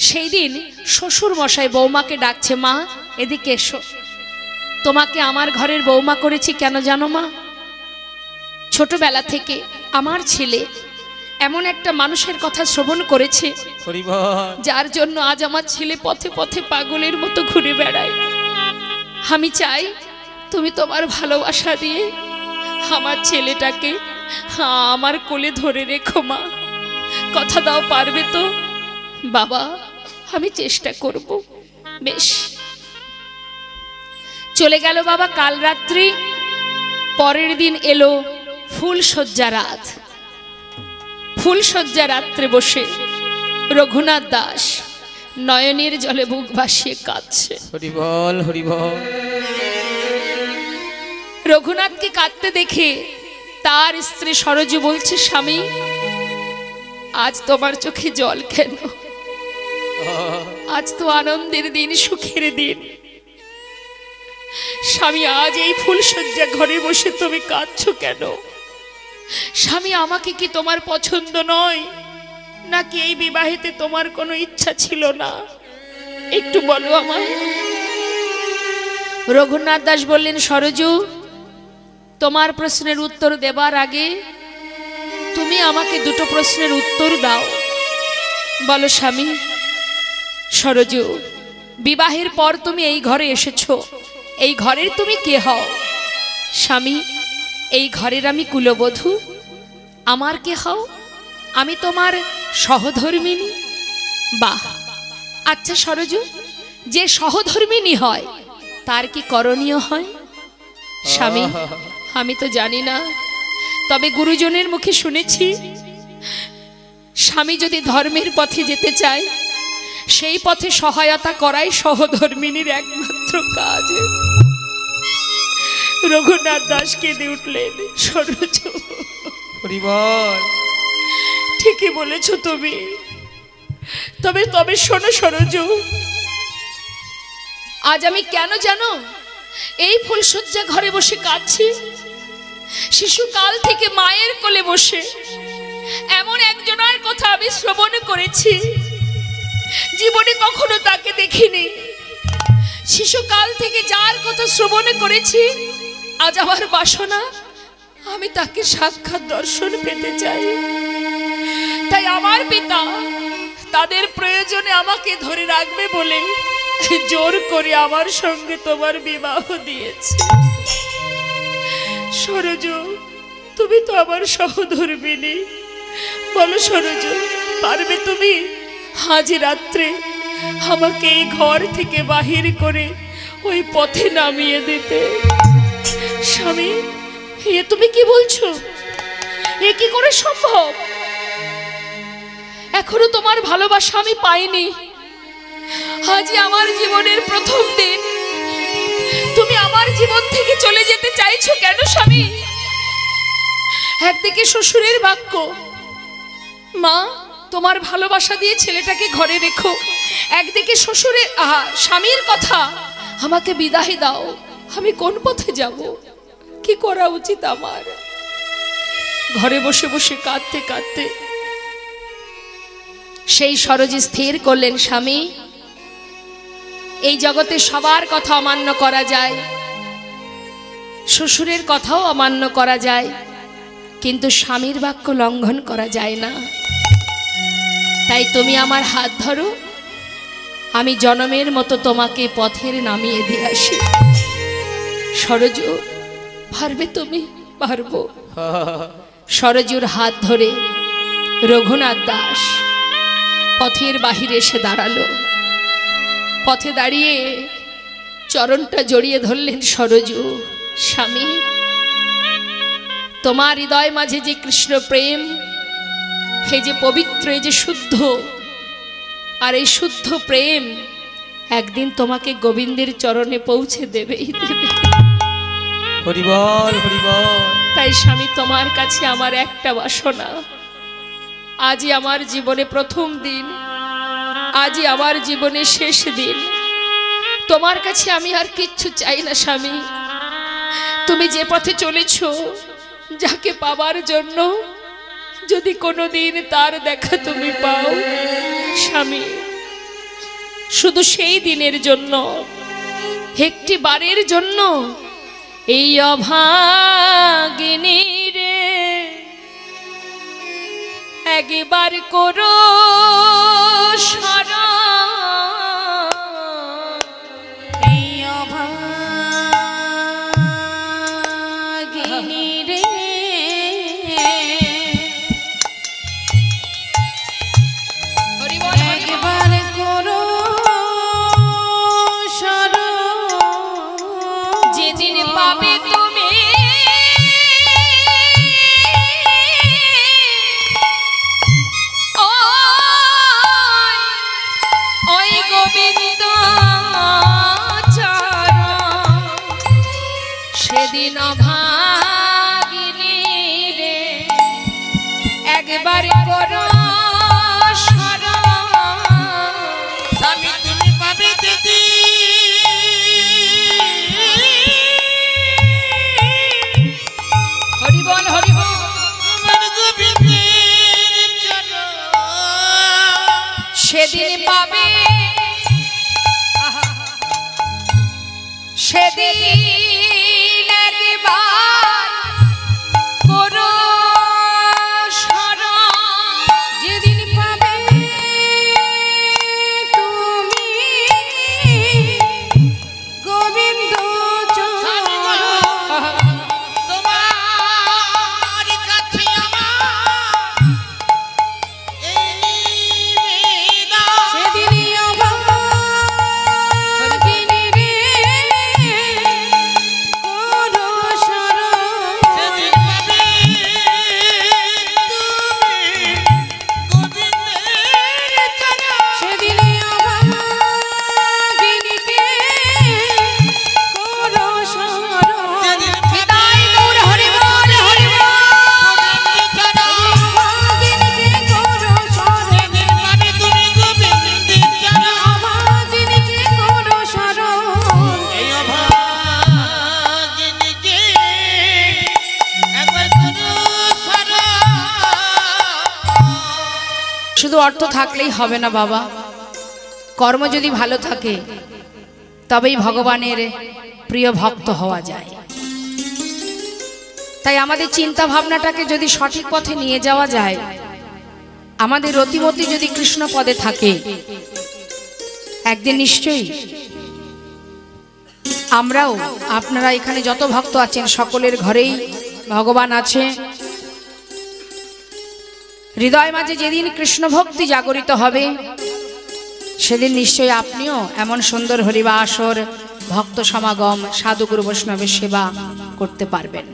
সেই দিন শ্বশুর মশাই বৌমাকে ডাকছে, মা এদিকে এসো, তোমাকে আমার ঘরের বৌমা করেছি কেন জানো মা? ছোটবেলা থেকে আমার ছেলে এমন একটা মানুষের কথা শ্রবণ করেছে, যার জন্য আজ আমার ছেলে পথে পথে পাগলের মতো ঘুরে বেড়ায়। আমি চাই তুমি তোমার ভালোবাসা দিয়ে আমার ছেলেটাকে আমার কোলে ধরে রেখো মা। কথা দাও, পারবে তো? বাবা আমি চেষ্টা করব। বেশ, চলে গেল বাবা কাল রাত্রি। পরের দিন এলো ফুলশয্যা রাত। ফুলশয্যা রাত্রে বসে রঘুনাথ দাস নয়নের জলে বুক ভাসিয়ে কাঁদছে। হরি বল হরি বল। রঘুনাথকে কাঁদতে দেখে তার স্ত্রী সরজু বলছে, স্বামী আজ তোমার চোখে জল কেন? আজ তো আনন্দের দিন, সুখের দিন। স্বামী আজ এই ফুলশয্যা ঘরে বসে তুমি কাঁদছো কেন? স্বামী আমাকে কি তোমার পছন্দ নয়, নাকি এই বিবাহেতে তোমার কোনো ইচ্ছা ছিল না? একটু বলো আমায়। রঘুনাথ দাস বললেন, সরজু তোমার প্রশ্নের উত্তর দেবার আগে তুমি আমাকে দুটো প্রশ্নের উত্তর দাও। বলো স্বামী। সরজু, বিবাহের পর তুমি এই ঘরে এসেছো, এই ঘরের তুমি কে হও? স্বামী, এই ঘরের আমি কুলবধূ। আমার কে হও? আমি তোমার সহধর্মিনী। বাহ, আচ্ছা সরজু, যে সহধর্মিনী হয় তার কি করণীয় হয়? স্বামী, আমি তো জানি না, তবে গুরুজনের মুখে শুনেছি স্বামী যদি ধর্মের পথে যেতে চায় সেই পথে সহায়তা করাই সহধর্মিনীর একমাত্র কাজ। রঘুনাথ দাস কেঁদে উঠলেন, সরজু ঠিকই বলেছ তুমি, তবে তবে শোনো সরজু, আজ আমি কেন জানো এই ফুলশয্যা ঘরে বসে কাঁদছি? শিশুকাল থেকে মায়ের কোলে বসে এমন একজনের কথা আমি শ্রবণ করেছি, জীবনে কখনো তাকে দেখিনি। শিশুকাল থেকে যার কথা শ্রবণ করেছি, আজ আমার বাসনা আমি তাকে সাক্ষাৎ দর্শন পেতে চাই। তাই আমার পিতা তাদের প্রয়োজনে আমাকে ধরে রাখবে বলে জোর করে আমার সঙ্গে তোমার বিবাহ দিয়েছে। সরজু, তুমি তো আমার সহধর্মিণী, বলো সরজু, পারবে তুমি আজ রাত্রে আমাকে এই ঘর থেকে বাহির করে ওই পথে নামিয়ে দিতে? স্বামী, এ তুমি কি বলছো? এ কি করে সম্ভব? এখনো তোমার ভালোবাসা আমি পাইনি। আজই আমার জীবনের প্রথম দিন, তুমি আমার জীবন থেকে চলে যেতে চাইছো কেন স্বামী? একদিকে শ্বশুরের বাক্য, মা তোমার ভালোবাসা দিয়ে ছেলেটাকে ঘরে রেখো, একদিকে শ্বশুরের স্বামীর কথা, আমাকে বিদায় দাও। আমি কোন পথে যাব? কি করা উচিত আমার? ঘরে বসে বসে কাঁদতে কাঁদতে সেই সরোজি স্থির করলেন, স্বামী, এই জগতে সবার কথা অমান্য করা যায়, শ্বশুরের কথাও অমান্য করা যায়, কিন্তু স্বামীর বাক্য লঙ্ঘন করা যায় না। তাই তুমি আমার হাত ধরো, আমি জনমের মতো তোমাকে পথের নামিয়ে দিয়ে আসি। সরজু, পারবে তুমি? পারবো। সরজুর হাত ধরে রঘুনাথ দাস পথের বাহিরে এসে দাঁড়ালো। পথে দাঁড়িয়ে চরণটা জড়িয়ে ধরলেন সরজু। স্বামী, তোমার হৃদয় মাঝে যে কৃষ্ণ প্রেম, এই যে পবিত্র, এই যে শুদ্ধ, আর এই শুদ্ধ প্রেম একদিন তোমাকে গোবিন্দের চরণে পৌঁছে দেবেই দেবে। হরি বল, হরি বল। তাই স্বামী, তোমার কাছে আমার একটা বাসনা, আজই আমার জীবনে প্রথম দিন, আজই আমার জীবনে শেষ দিন। তোমার কাছে আমি আর কিচ্ছু চাই না স্বামী। তুমি যে পথে চলেছ, যাকে পাবার জন্য, যদি কোনোদিন তার দেখা তুমি পাও স্বামী, শুধু সেই দিনের জন্য, একটি বারের জন্য এই অভাগিনী রে একবার করো শরণ। এই অভাগিনী রে একবার করো শরণ। যেদিন পাবে তুমি ওই গোবিন্দ চরণ, সেদিন অভাগিনী রে একবার করো শরণ। স্বামী, তুমি পাবে দিদি হরি বল, হরি বল। তোমার গোবিন্দের চরণ। সেদিন পাবে, সেদিন একবার করো শরণ। যেদিন পাবে তুমি গোবিন্দ স্বামী গো, চরণ। তোমার কাছে আমার এই নিবেদন। সেদিনই অভাগিনী রে করো শরণ। সেদিন পাবে তুমি গোবিন্দের চরণ। সেদিনই অভাগিনীকে করো শরণ। যেদিন বিদায় গৌর, হরি বল, হরি বল। গোবিন্দের চরণ। অভাগিনীকে করো শরণ। যেদিন পাবে তুমি গোবিন্দের চরণ। অভাগিনীকে করো শরণ। এই অভাগিনীকে একবার করো শরণ। শুধু অর্থ থাকলেই হবে না বাবা, কর্ম যদি ভালো থাকে তবেই ভগবানের প্রিয় ভক্ত হওয়া যায়। তাই আমাদের চিন্তা ভাবনাটাকে যদি সঠিক পথে নিয়ে যাওয়া যায়, আমাদের রতিমতি যদি কৃষ্ণ পদে থাকে, একদিন নিশ্চয়ই আমরাও, আপনারা এখানে যত ভক্ত আছেন সকলের ঘরেই ভগবান আছে। হৃদয় মাঝে যেদিন কৃষ্ণ ভক্তি জাগরিত হবে, সেদিন নিশ্চয়ই আপনিও এমন সুন্দর হরিবাসর, ভক্ত সমাগম, সাধুগুরু বৈষ্ণবের সেবা করতে পারবেন।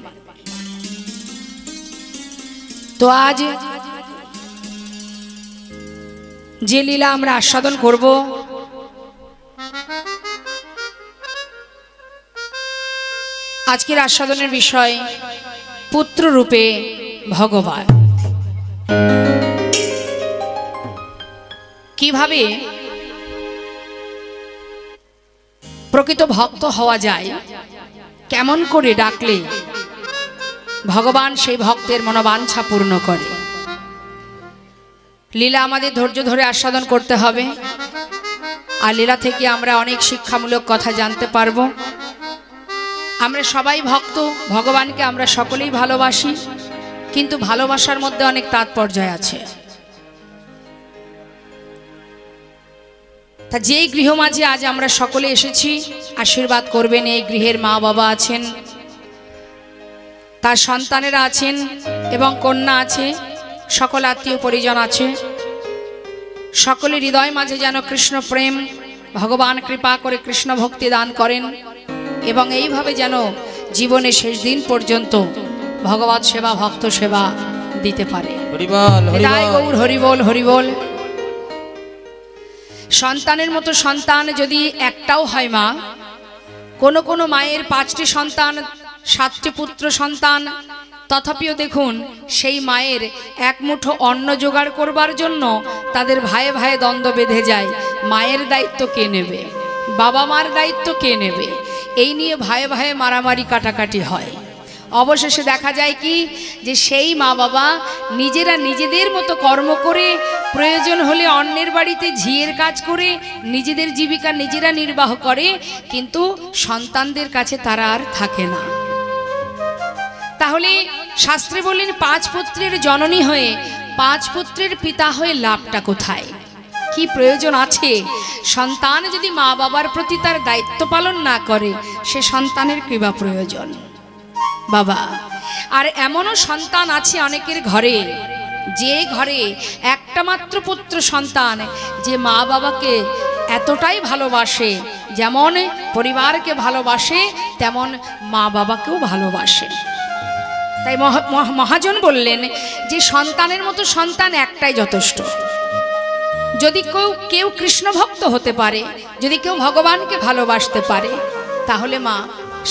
তো আজ যে লীলা আমরা আস্বাদন করব, আজকের আস্বাদনের বিষয় পুত্র রূপে ভগবান। কিভাবে প্রকৃত ভক্ত হওয়া যায়, কেমন করে ডাকলে ভগবান সেই ভক্তের মনোবাঞ্ছা পূর্ণ করে। লীলা আমাদের ধৈর্য ধরে আস্বাদন করতে হবে, আর লীলা থেকে আমরা অনেক শিক্ষামূলক কথা জানতে পারবো। আমরা সবাই ভক্ত, ভগবানকে আমরা সকলেই ভালোবাসি, কিন্তু ভালোবাসার মধ্যে অনেক তাৎপর্য আছে। তা যেই গৃহ মাঝে আজ আমরা সকলে এসেছি, আশীর্বাদ করবেন। এই গৃহের মা বাবা আছেন, তার সন্তানেরা আছেন এবং কন্যা আছে, সকল আত্মীয় পরিজন আছে। সকলের হৃদয় মাঝে যেন কৃষ্ণ প্রেম, ভগবান কৃপা করে কৃষ্ণ ভক্তি দান করেন, এবং এইভাবে যেন জীবনে শেষ দিন পর্যন্ত ভগবত সেবা, ভক্ত সেবা দিতে পারে। হরিবল গৌর, হরিবল হরিবল। সন্তানের মতো সন্তান যদি একটাও হয় মা, কোনো কোনো মায়ের 5টি সন্তান, 7টি পুত্র সন্তান, তথাপিও দেখুন সেই মায়ের এক মুঠো অন্ন জোগাড় করবার জন্য তাদের ভাইয়ে ভাইয়ে দ্বন্দ্ব বেঁধে যায়। মায়ের দায়িত্ব কে নেবে, বাবা মার দায়িত্ব কে নেবে, এই নিয়ে ভাইয়ে ভাইয়ে মারামারি কাটাকাটি হয়। অবশেষে দেখা যায় কি, যে সেই মা বাবা নিজেরা নিজেদের মতো কর্ম করে, প্রয়োজন হলে অন্যের বাড়িতে ঝিয়ের কাজ করে নিজেদের জীবিকা নিজেরা নির্বাহ করে, কিন্তু সন্তানদের কাছে তারা আর থাকে না। তাহলে শাস্ত্রে বললেন 5 পুত্রের জননী হয়ে 5 পুত্রের পিতা হয়ে লাভটা কোথায়, কি প্রয়োজন আছে? সন্তান যদি মা বাবার প্রতি তার দায়িত্ব পালন না করে, সে সন্তানের কৃপা প্রয়োজন বাবা। আর এমনও সন্তান আছে অনেকের ঘরে, যে ঘরে একটা মাত্র পুত্র সন্তান, যে মা বাবাকে এতটাই ভালোবাসে, যেমন পরিবারকে ভালোবাসে তেমন মা বাবাকেও ভালোবাসে। তাই মহাজন বললেন যে সন্তানের মতো সন্তান একটাই যথেষ্ট। যদি কেউ কৃষ্ণ ভক্ত হতে পারে, যদি কেউ ভগবানকে ভালোবাসতে পারে, তাহলে মা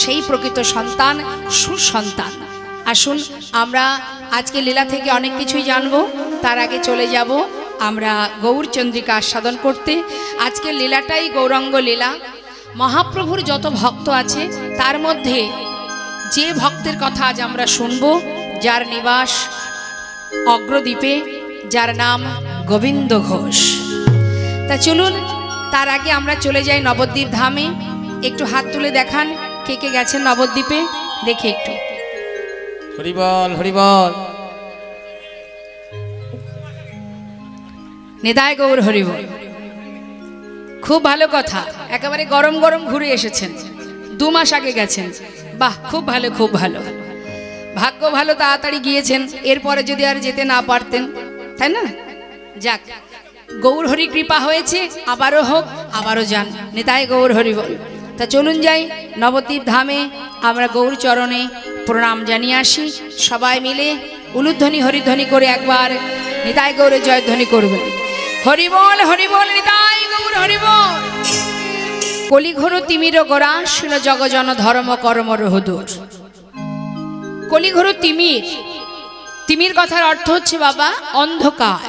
সেই প্রকৃত সন্তান, সুসন্তান। আসুন আমরা আজকে লীলা থেকে অনেক কিছুই জানবো। তার আগে চলে যাব আমরা গৌরচন্দ্রিকা আস্বাদন করতে। আজকের লীলাটাই গৌরাঙ্গ লীলা। মহাপ্রভুর যত ভক্ত আছে তার মধ্যে যে ভক্তের কথা আজ আমরা শুনব, যার নিবাস অগ্রদ্বীপে, যার নাম গোবিন্দ ঘোষ। তা চলুন তার আগে আমরা চলে যাই নবদ্বীপ ধামে। একটু হাত তুলে দেখান কে কে গেছেন নবদ্বীপে, দেখি একটু। হরিবল হরিবল। নিতাই গৌর হরিবল। খুব ভালো কথা, একেবারে গরম গরম ঘুরে এসেছেন, 2 মাস আগে গেছেন। বাহ, খুব ভালো, খুব ভালো, ভাগ্য ভালো, তাড়াতাড়ি গিয়েছেন। এরপরে যদি আর যেতে না পারতেন, তাই না? যাক, গৌর হরি কৃপা হয়েছে, আবারও হোক, আবারও যান। নিতাই গৌর হরিবল। তা চলুন যাই নবদ্বীপ ধামে, আমরা গৌর চরণে প্রণাম জানিয়ে আসি। সবাই মিলে উলুধ্বনি হরিধ্বনি করে একবার নিতাই গৌরের জয়ধ্বনি করবেন। হরিবল হরিবল, নিতাই গৌর হরিবল। কলিঘোর তিমির গোরা শিল জগজন ধর্ম কর্ম রহদূর। কলিঘোর তিমির, তিমির কথার অর্থ হচ্ছে বাবা অন্ধকার,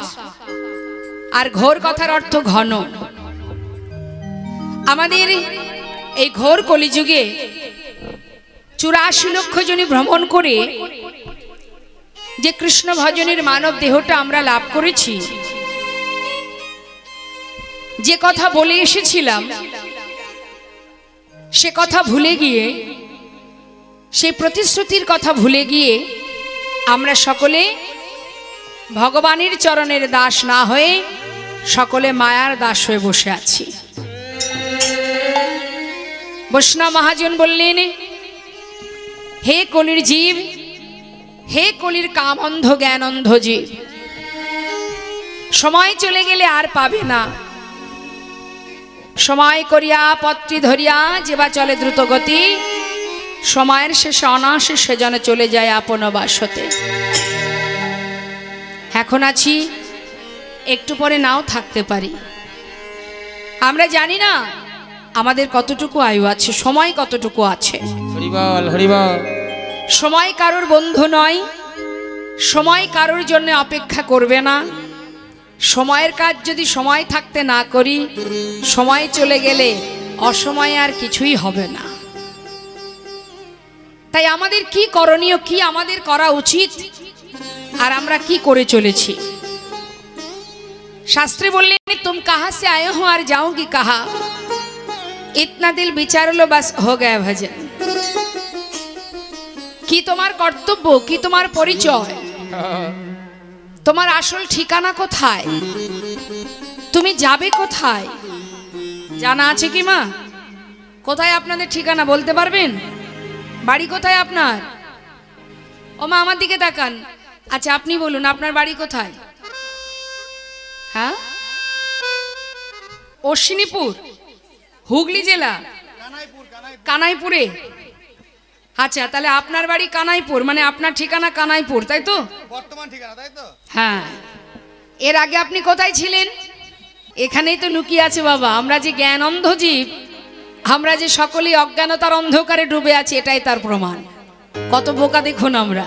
আর ঘোর কথার অর্থ ঘন। আমাদের এই ঘোর কলিযুগে 84 লক্ষ জনী ভ্রমণ করে যে কৃষ্ণ ভজনের মানব দেহটা আমরা লাভ করেছি, যে কথা বলে এসেছিলাম সে কথা ভুলে গিয়ে, সেই প্রতিশ্রুতির কথা ভুলে গিয়ে আমরা সকলে ভগবানের চরণের দাস না হয়ে সকলে মায়ার দাস হয়ে বসে আছি। বৈষ্ণব মহাজন বললেন, হে কলির জীব, হে কলির কাম অন্ধ জ্ঞান অন্ধ জীব, সময় চলে গেলে আর পাবে না। সময় করিয়া পত্রী ধরিয়া যেবা চলে দ্রুত গতি, সময়ের শেষে অনায়াসে সে যেন চলে যায় আপন বাসতে। এখন আছি, একটু পরে নাও থাকতে পারি। আমরা জানি না আমাদের কতটুকু আয়ু আছে, সময় কতটুকু আছে। হরিবল হরিবল। সময় কারোর বন্ধু নয়, সময় কারোর জন্য অপেক্ষা করবে না। সময়ের কাজ যদি সময় থাকতে না করি, সময় চলে গেলে অসময়ে আর কিছুই হবে না। তাই আমাদের কি করণীয়, কি আমাদের করা উচিত, আর আমরা কি করে চলেছি। শাস্ত্রে বললেন, তুম কাহা সে আয়ে হো আর যাওগি কাহা, ইতনা দিল বিচার লো বাস হো গয়া ভজন। কি তোমার কর্তব্য, কি তোমার পরিচয়, তোমার আসল ঠিকানা কোথায়, তুমি যাবে কোথায়, জানা আছে কি মা? কোথায় আপনাদের ঠিকানা বলতে পারবেন? বাড়ি কোথায় আপনার? ও মা আমার দিকে তাকান। আচ্ছা আপনি বলুন, আপনার বাড়ি কোথায়? হ্যাঁ, অশ্বিনীপুর, হুগলি জেলা, কানাইপুরে। আচ্ছা, তাহলে আপনার বাড়ি কানাইপুর, মানে আপনার ঠিকানা কানাইপুর, তাই তো? বর্তমান ঠিকানা, তাই তো? হ্যাঁ। এর আগে আপনি কোথায় ছিলেন? এখানেই তো লুকিয়ে আছে বাবা। আমরা যে জ্ঞান অন্ধ জীব, আমরা যে সকলেই অজ্ঞানতার অন্ধকারে ডুবে আছি, এটাই তার প্রমাণ। কত বোকা দেখুন আমরা।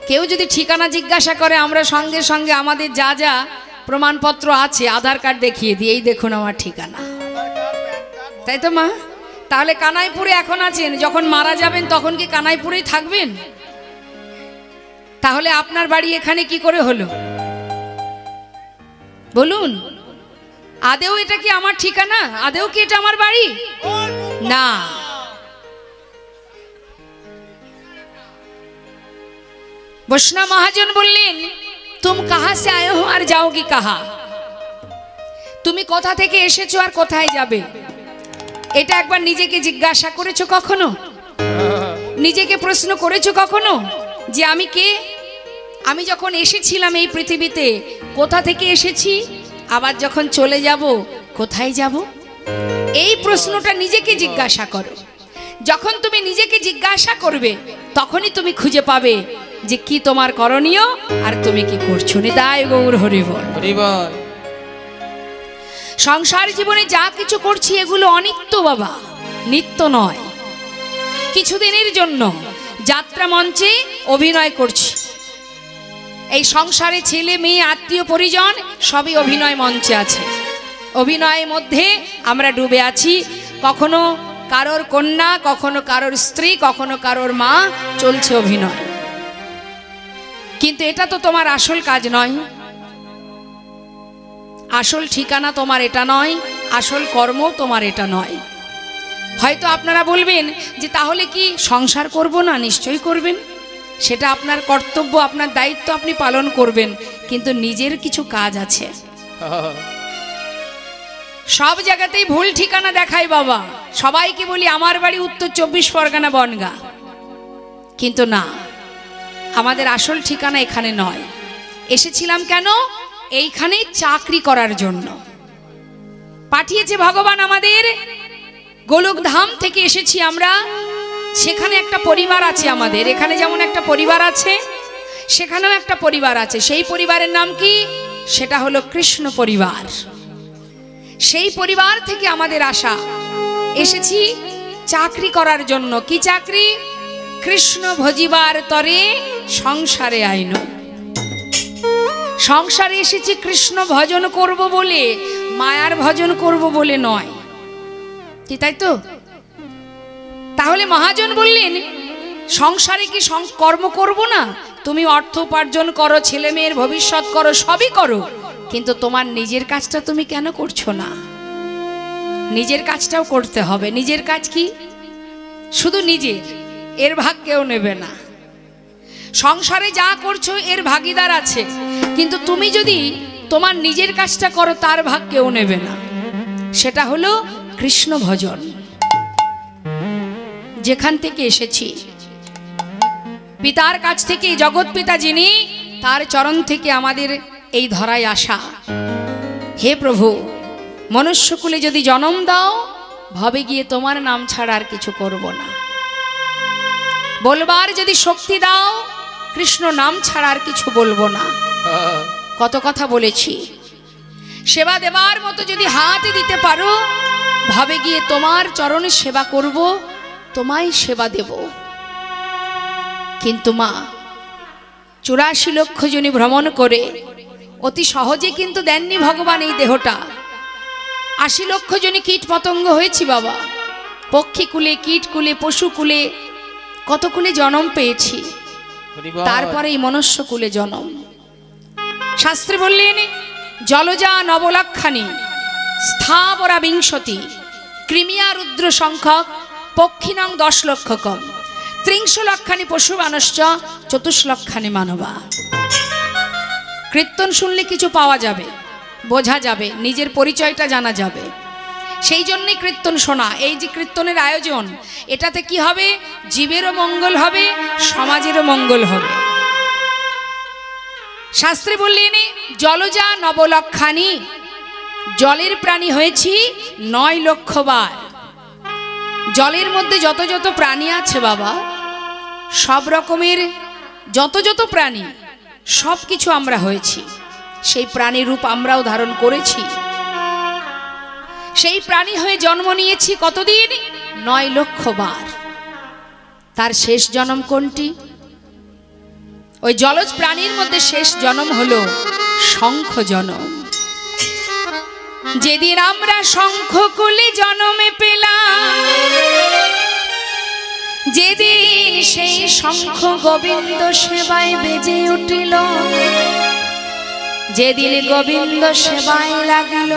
কেউ যদি ঠিকানা জিজ্ঞাসা করে, আমরা সঙ্গে সঙ্গে আমাদের যা যা প্রমাণপত্র আছে, আধার কার্ড দেখিয়ে দিই, এই দেখুন আমার ঠিকানা, তাই তো মা? তাহলে কানাইপুরে এখন আছেন, যখন মারা যাবেন তখন কি কানাইপুরেই থাকবেন? তাহলে আপনার বাড়ি এখানে কি করে হলো বলুন? আদেও এটা কি আমার ঠিকানা? আদেও কি এটা আমার বাড়ি? না। বৈষ্ণব মহাজন বললেন, তুম কাহা সে আয়ে হো আর যাওগি কাহা, তুমি কোথা থেকে এসেছো আর কোথায় যাবে, এটা একবার নিজেকে জিজ্ঞাসা করেছো কখনো? নিজেকে প্রশ্ন করেছো কখনো যে আমি কে? আমি যখন এসেছিলাম এই পৃথিবীতে কোথা থেকে এসেছি, আবার যখন চলে যাব কোথায় যাব? এই প্রশ্নটা নিজেকে জিজ্ঞাসা করো। যখন তুমি নিজেকে জিজ্ঞাসা করবে, তখনই তুমি খুঁজে পাবে যে কি তোমার করণীয় আর তুমি কি করছো। নিতাই গৌর হরিবল হরিবল। সংসার জীবনে যা কিছু করছি এগুলো অনিত্য বাবা, নিত্য নয়। কিছুদিনের জন্য যাত্রা মঞ্চে অভিনয় করছি। এই সংসারে ছেলে মেয়ে আত্মীয় পরিজন সবই অভিনয় মঞ্চে আছে। অভিনয়ের মধ্যে আমরা ডুবে আছি। কখনো কারোর কন্যা, কখনো কারোর স্ত্রী, কখনো কারোর মা, চলছে অভিনয়। কিন্তু এটা তো তোমার আসল কাজ নয়, আসল ঠিকানা তোমার এটা নয়, আসল কর্ম তোমার এটা নয়। হয়তো আপনারা বলবেন যে তাহলে কি সংসার করব না? নিশ্চয়ই করবেন, সেটা আপনার কর্তব্য, আপনার দায়িত্ব, আপনি পালন করবেন। কিন্তু নিজের কিছু কাজ আছে। সব জায়গাতেই ভুল ঠিকানা দেখায় বাবা। সবাইকে বলি আমার বাড়ি উত্তর 24 পরগনা বনগা, কিন্তু না, আমাদের আসল ঠিকানা এখানে নয়। এসেছিলাম কেন? এইখানেই চাকরি করার জন্য পাঠিয়েছে ভগবান আমাদের। গোলকধাম থেকে এসেছি আমরা, সেখানে একটা পরিবার আছে আমাদের। এখানে যেমন একটা পরিবার আছে, সেখানেও একটা পরিবার আছে। সেই পরিবারের নাম কি? সেটা হলো কৃষ্ণ পরিবার। সেই পরিবার থেকে আমাদের আসা। এসেছি চাকরি করার জন্য। কি চাকরি? কৃষ্ণ ভজিবার তরে সংসারে আইন। সংসারে এসেছি কৃষ্ণ ভজন করব বলে, মায়ার ভজন করব বলে নয়, কি তাই তো? তাহলে মহাজন বললেন, সংসারে কি কর্ম করব না? তুমি অর্থ উপার্জন করো, ছেলে মেয়ের ভবিষ্যৎ করো, সবই করো, কিন্তু তোমার নিজের কাজটা তুমি কেন করছো না? নিজের কাজটাও করতে হবে। নিজের কাজ কি? শুধু নিজের, এর ভাগ কেউ নেবে না। সংসারে যা করছো এর ভাগিদার আছে, কিন্তু তুমি যদি তোমার নিজের কাজটা করো তার ভাগ কেউ নেবে না। সেটা হলো কৃষ্ণ ভজন। যেখান থেকে এসেছি, পিতার কাছ থেকে, জগৎ পিতা যিনি, তার চরণ থেকে আমাদের এই ধরায় আসা। হে প্রভু, মনুষ্যকুলে যদি জন্ম দাও, ভাবে গিয়ে তোমার নাম ছাড়া আর কিছু করব না। বলবার যদি শক্তি দাও, কৃষ্ণ নাম ছাড়া আর কিছু বলবো না। কত কথা বলেছি। সেবা দেবার মতো যদি হাত দিতে পারো, ভাবে গিয়ে তোমার চরণে সেবা করব, তোমায় সেবা দেব। কিন্তু মা, 84 লক্ষ জনী ভ্রমণ করে অতি সহজে কিন্তু দেননি ভগবান এই দেহটা। 80 লক্ষ জনী কীট পতঙ্গ হয়েছি বাবা, পক্ষীকুলে, কীটকুলে, পশুকুলে, কত কুলে জন্ম পেয়েছি, তারপরে এই মনুষ্যকুলে জন্ম। শাস্ত্রে বললেন, জলজা নবলক্ষানি স্থাবরা বিংশতি, কৃমিয়া রুদ্র সংখ্যক পক্ষিণং 10 লক্ষকম, 30 লক্ষানি পশু মানুষ্য 24 লক্ষানি মানবা। কীর্তন শুনলে কিছু পাওয়া যাবে, বোঝা যাবে, নিজের পরিচয়টা জানা যাবে। সেই জন্যই কীর্তন শোনা। এই যে কীর্তনের আয়োজন, এটাতে কি হবে? জীবেরও মঙ্গল হবে, সমাজেরও মঙ্গল হবে। শাস্ত্রে বললেন, জলজা নবলক্ষানি, জলের প্রাণী হয়েছি 9 লক্ষ বার। জলের মধ্যে যত যত প্রাণী আছে বাবা, সব রকমের যত যত প্রাণী, সব কিছু আমরা হয়েছি। সেই প্রাণী রূপ আমরাও ধারণ করেছি। সেই প্রাণী হয়ে জন্ম নিয়েছি কতদিন? 9 লক্ষ বার। তার শেষ জন্ম কোনটি? ওই জলজ প্রাণীর মধ্যে শেষ জন্ম হলো শঙ্খ জন্ম। যেদিন আমরা শঙ্খকুলে জন্মে পেলাম, যেদিন সেই শঙ্খ গোবিন্দ সেবায় বেজে উঠিল, যেদিন গোবিন্দ সেবায় লাগিল,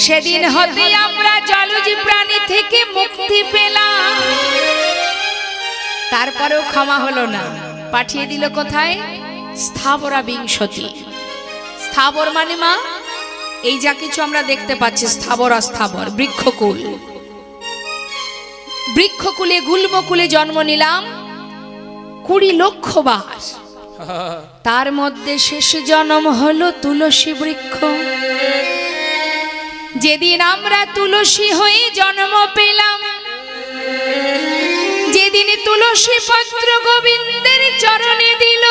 সেদিন হতে আমরা জলজ প্রাণী থেকে মুক্তি পেলাম। তারপরেও ক্ষমা হলো না, পাঠিয়ে দিল কোথায়? স্থাবরা বিংশতি। স্থাবর মানে মা, এই যা কিছু আমরা দেখতে পাচ্ছি, স্থাবর অস্থাবর, বৃক্ষকুল। বৃক্ষকুলে, গুল্মকুলে জন্ম নিলাম 20 লক্ষ বার। তার মধ্যে শেষ জন্ম হলো তুলসী বৃক্ষ। যেদিন আমরা তুলসী হয়ে জন্ম পেলাম, যেদিন তুলসী পত্র গোবিন্দের চরণে দিল,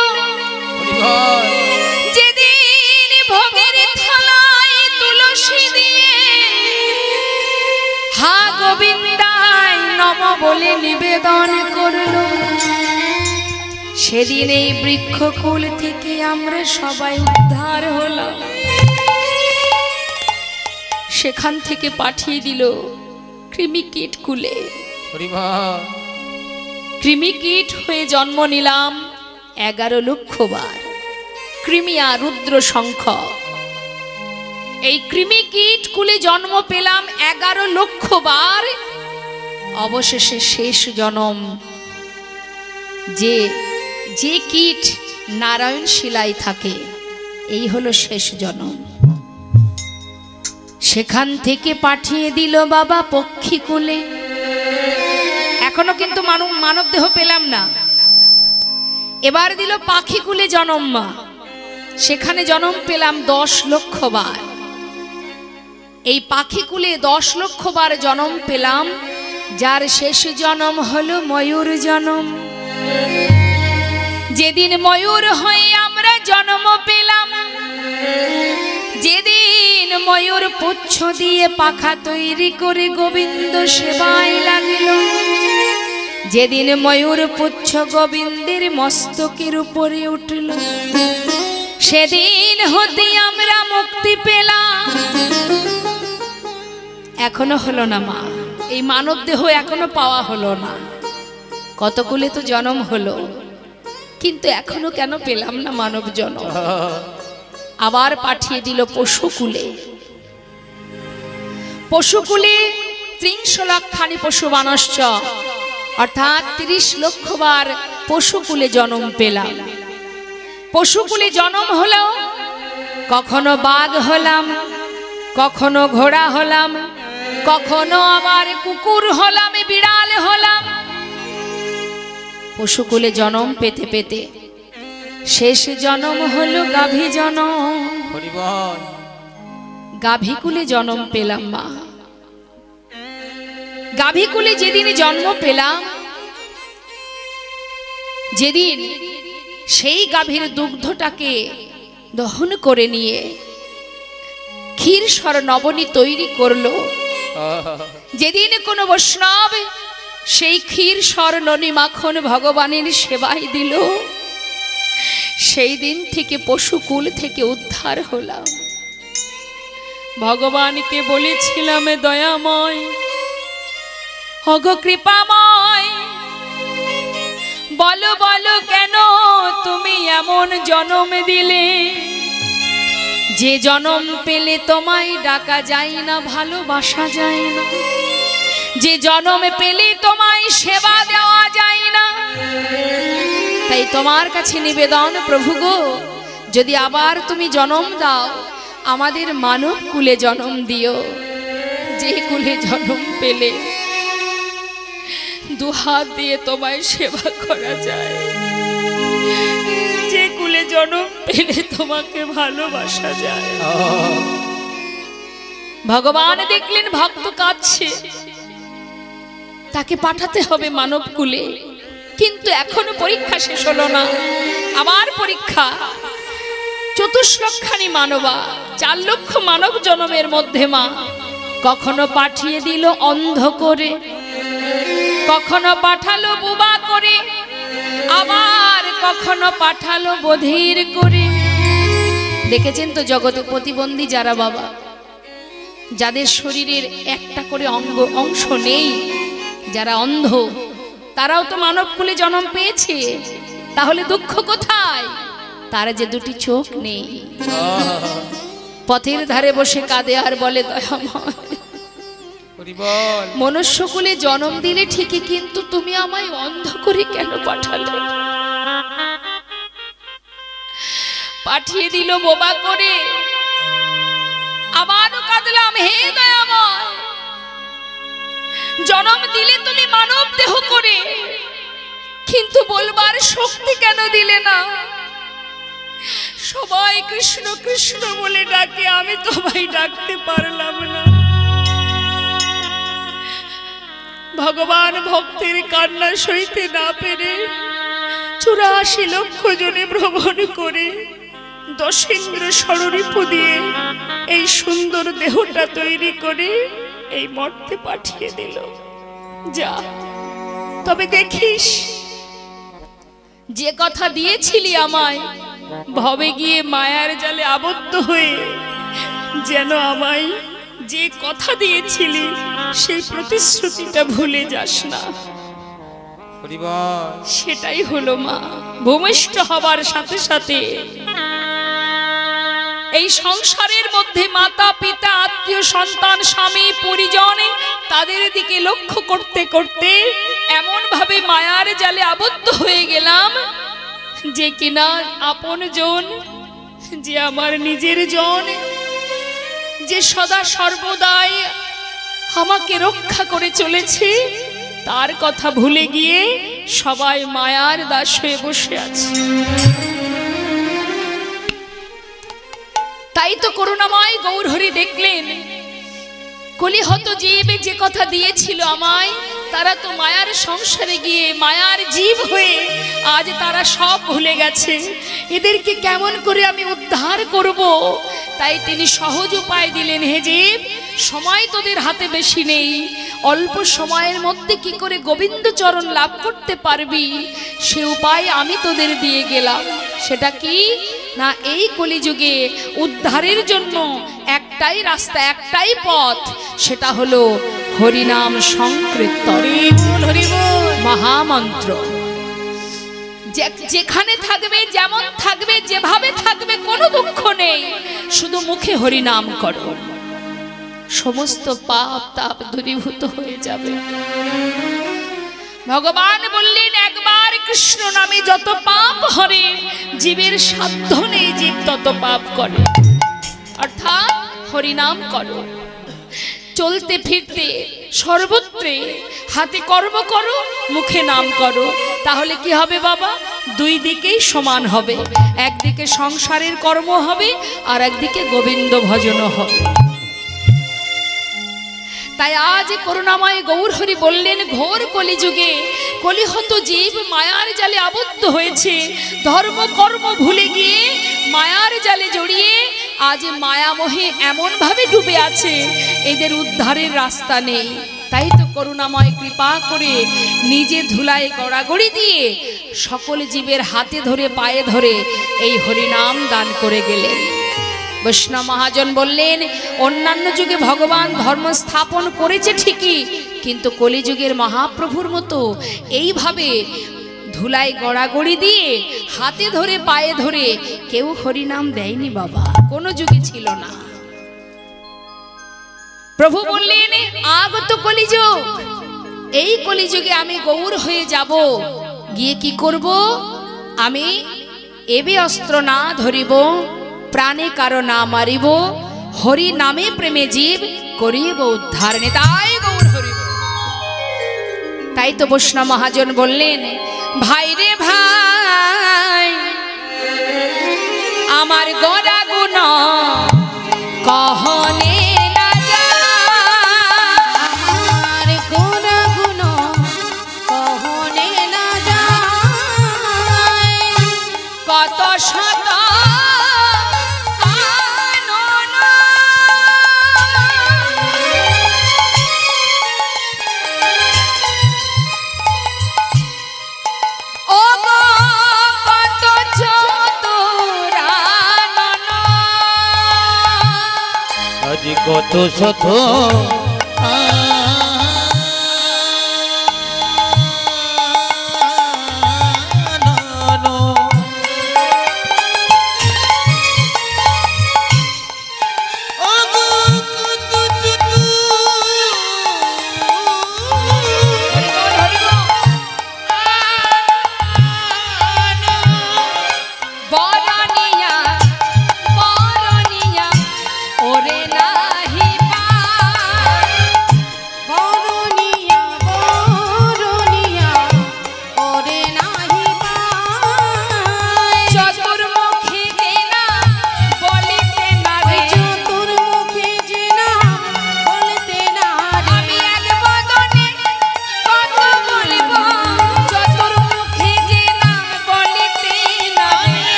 যেদিন ভোগের থালায় তুলসী দিয়ে হা গোবিন্দায় নম বলে নিবেদন করল, সেদিন এই বৃক্ষকুল থেকে আমরা সবাই উদ্ধার হলাম। সেখান থেকে পাঠিয়ে দিল কৃমিকীট কুলে। কৃমিকীট হয়ে জন্ম নিলাম 11 লক্ষ বার। কৃমিয়া রুদ্র শঙ্খ, এই কৃমিকীট কুলে জন্ম পেলাম 11 লক্ষ বার। অবশেষে শেষ জন্ম, যে যে কীট নারায়ণ শিলায় থাকে, এই হলো শেষ জন্ম। সেখান থেকে পাঠিয়ে দিল বাবা পক্ষীকুলে। এখনো কিন্তু মানব দেহ পেলাম না, এবার দিল পাখিকুলে জন্ম। মা, সেখানে জন্ম পেলাম 10 লক্ষ বার। এই পাখিকুলে 10 লক্ষ বার জন্ম পেলাম, যার শেষ জন্ম হলো ময়ূর জন্ম। যেদিন ময়ূর হয়ে আমরা জন্ম পেলাম, যেদিন ময়ূর পুচ্ছ দিয়ে পাখা তৈরি করে গোবিন্দ সেবায় লাগিল, যেদিন ময়ূর পুচ্ছ গোবিন্দের মস্তকের উপরে উঠল, সেদিন হতে আমরা মুক্তি পেলাম। এখনো হলো না মা, এই মানব দেহ এখনো পাওয়া হলো না। কতকুলে তো জন্ম হলো, কিন্তু এখনো কেন পেলাম না মানব জন্ম? আবার পাঠিয়ে দিল পশুকুলে। পশুকুলে ত্রিংশলাক্ষানি পশু বানশ্চ, অর্থাৎ 30 লক্ষবার পশুকুলে জন্ম পেলাম। পশুকুলে জন্ম হলো, কখনো বাঘ হলাম, কখনো ঘোড়া হলাম, কখনো আবার কুকুর হলাম, বিড়াল হলাম। পশুকুলে জন্ম পেতে পেতে শেষ জন্ম হলো গাভী জন্ম। হরি বল। গাভীকুলে জন্ম পেলাম মা। গাভীকুলে যেদিন জন্ম পেলাম, যেদিন সেই গাভীর দুগ্ধটাকে দহন করে নিয়ে ক্ষীর সর নবনী তৈরি করলো, যেদিন কোনো বৈষ্ণব সেই ক্ষীর সর ননি মাখন ভগবানের সেবায় দিল, সেই দিন থেকে পশুকুল থেকে উদ্ধার হলাম। ভগবানকে বলেছিলাম, দয়াময় অগ কৃপাময়, বলো বলো কেন তুমি এমন জন্ম দিলে, যে জন্ম পেলে তোমায় ডাকা যায় না, ভালোবাসা যায় না, যে জন্ম পেলে তোমায় সেবা দেওয়া যায় না। তাই তোমার কাছে নিবেদন প্রভু গো, যদি আবার তুমি জন্ম দাও, আমাদের মানব কুলে জন্ম দিও, যে কুলে জন্ম পেলে দুহাত দিয়ে তোমায় সেবা করা যায়, যে কুলে জন্ম পেলে তোমাকে ভালোবাসা যায়। ভগবান দেখলেন ভক্ত কাঁদছে, তাকে পাঠাতে হবে মানব কুলে, কিন্তু এখনো পরীক্ষা শেষ হলো না, আবার পরীক্ষা। 24 লক্ষানি মানবা, 4 লক্ষ মানব জন্মের মধ্যে মা কখনো পাঠিয়ে দিল অন্ধ করে, কখনো পাঠালো বোবা করে, আবার কখনো পাঠালো বধির করে। দেখেছেন তো জগতে প্রতিবন্ধী যারা বাবা, যাদের শরীরের একটা করে অংশ নেই, যারা অন্ধ, তারাও তো মানব কুলে জন্ম পেয়েছে। তাহলে দুঃখ কোথায়? তারা যে দুটি চোখ নেই, পথের ধারে বসে কাঁদে আর বলে দয়াময়, মনুষ্যকুলে জন্ম দিলে ঠিকই, কিন্তু তুমি আমায় অন্ধ করে কেন পাঠালে? পাঠিয়ে দিল বোবা করে, আবারও কাঁদলাম, হে দয়াময়, জন্ম দিলে তুমি মানব দেহ করে, কিন্তু বলবার শক্তি কেন দিলে না? সবাই কৃষ্ণ কৃষ্ণ বলে ডাকে, আমি তোমায় ডাকতে পারলাম না। ভগবান ভক্তের কান্না সইতে না পেরে 84 লক্ষ জনে ভ্রমণ করে দশেন্দ্র ষড়রিপু দিয়ে এই সুন্দর দেহটা তৈরি করে এই মর্তে পাঠিয়ে দিল। যা, তবে দেখিস, যে কথা দিয়েছিলি আমায়, ভবে গিয়ে মায়ার জালে আবদ্ধ হয়ে যেন আমায় যে কথা দিয়েছিলি সেই প্রতিশ্রুতিটা ভুলে যাস না। সেটাই হলো মা, ভূমিষ্ঠ হবার সাথে সাথে এই সংসারের মধ্যে মাতা পিতা আত্মীয় সন্তান স্বামী পরিজনে তাদের দিকে লক্ষ্য করতে করতে এমন ভাবে মায়ার জালে আবদ্ধ হয়ে গেলাম যে কিনা আপন জন, যে আমার নিজের জন, যে সদা সর্বদাই আমাকে রক্ষা করে চলেছে, তার কথা ভুলে গিয়ে সবাই মায়ার দাস হয়ে বসে আছে। তাই তো করুণাময় গৌরহরি দেখলেন, কলিহত জীব যে কথা দিয়েছিল আমায়, তারা তো মায়ার সংসারে গিয়ে মায়ার জীব হয়ে আজ তারা সব ভুলে গেছে। এদেরকে কেমন করে আমি উদ্ধার করব? তাই তিনি সহজ উপায় দিলেন, হে জীব, সময় তোদের হাতে বেশি নেই, অল্প সময়ের মধ্যে কি করে গোবিন্দ চরণ লাভ করতে পারবি সে উপায় আমি তোদের দিয়ে গেলাম। সেটা কি না, এই কলিযুগে উদ্ধারের জন্য একটাই রাস্তা, একটাই পথ, সেটা হলো হরিনাম সংকীর্তন, মহামন্ত্র। যেখানে থাকবে, যেমন থাকবে, যেভাবে থাকবে, কোনো দুঃখ নেই, শুধু মুখে হরিনাম করো, সমস্ত পাপ তাপ দূরীভূত হয়ে যাবে। ভগবান বললেন একবার কৃষ্ণ নামে যত পাপ হরে, জীবের সাধ্য নেই জীব তত পাপ করে। অর্থাৎ হরিনাম করো, চলতে ফিরতে সর্বত্রে হাতে কর্ম করো, মুখে নাম করো, তাহলে কি হবে বাবা? দুই দিকেই সমান হবে, একদিকে সংসারের কর্ম হবে আর একদিকে গোবিন্দ ভজনও হবে। তাই আজ করুণাময় গৌরহরি বললেন ঘোর কলিযুগে কলিহত জীব মায়ার জালে আবদ্ধ হয়েছে, ধর্ম কর্ম ভুলে গিয়ে মায়ার জালে জড়িয়ে আজ মায়ামোহে এমন ভাবে ডুবে আছে এদের উদ্ধারের রাস্তা নেই। তাই তো করুণাময় কৃপা করে নিজে ধুলায় গড়াগড়ি দিয়ে সকল জীবের হাতে ধরে পায়ে ধরে এই হরিনাম দান করে গেলেন। বৈষ্ণব মহাজন বললেন অন্যান্য যুগে ভগবান ধর্ম স্থাপন করেছে ঠিকই, কিন্তু কলিযুগের মহাপ্রভুর মতো এইভাবে ধুলায় গড়াগড়ি দিয়ে হাতে ধরে পায়ে ধরে কেউ হরিনাম দেয়নি বাবা, কোনো যুগে ছিল না। প্রভু বললেন আগত কলিযুগ, এই কলিযুগে আমি গৌর হয়ে যাব, গিয়ে কি করব? আমি এবে অস্ত্র না ধরিব, প্রাণে কারো না মারিব, হরি নামে প্রেমে জীব করিব উদ্ধার। তাই গৌর হরিব। তাই তো বৈষ্ণব মহাজন বললেন ভাই রে ভাই আমার গড়া গুণ কহনে না যায়, আমার গোরা গুণ কহনে না যায়, কত শত কত শত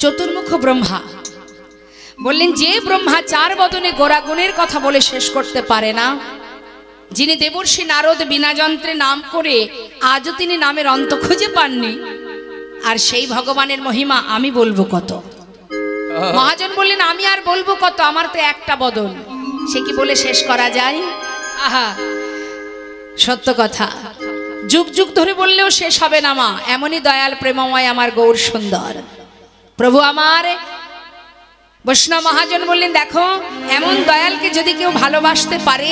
চতুর্মুখ ব্রহ্মা বললেন যে ব্রহ্মা চার বদনে গোরা গুণের কথা বলে শেষ করতে পারে না, যিনি দেবর্ষি নারদ বিনা যন্ত্রে নাম করে আজও তিনি নামের অন্ত খুঁজে পাননি, আর সেই ভগবানের মহিমা আমি বলবো কত। মহাজন বললেন আমি আর বলবো কত, আমার তো একটা বদন, সে কি বলে শেষ করা যায়? আহা সত্য কথা, যুগ যুগ ধরে বললেও শেষ হবে না মা, এমনই দয়াল প্রেমময় আমার গৌর সুন্দর প্রভু আমার। বৈষ্ণব মহাজন বললেন দেখো এমন দয়ালকে যদি কেউ ভালোবাসতে পারে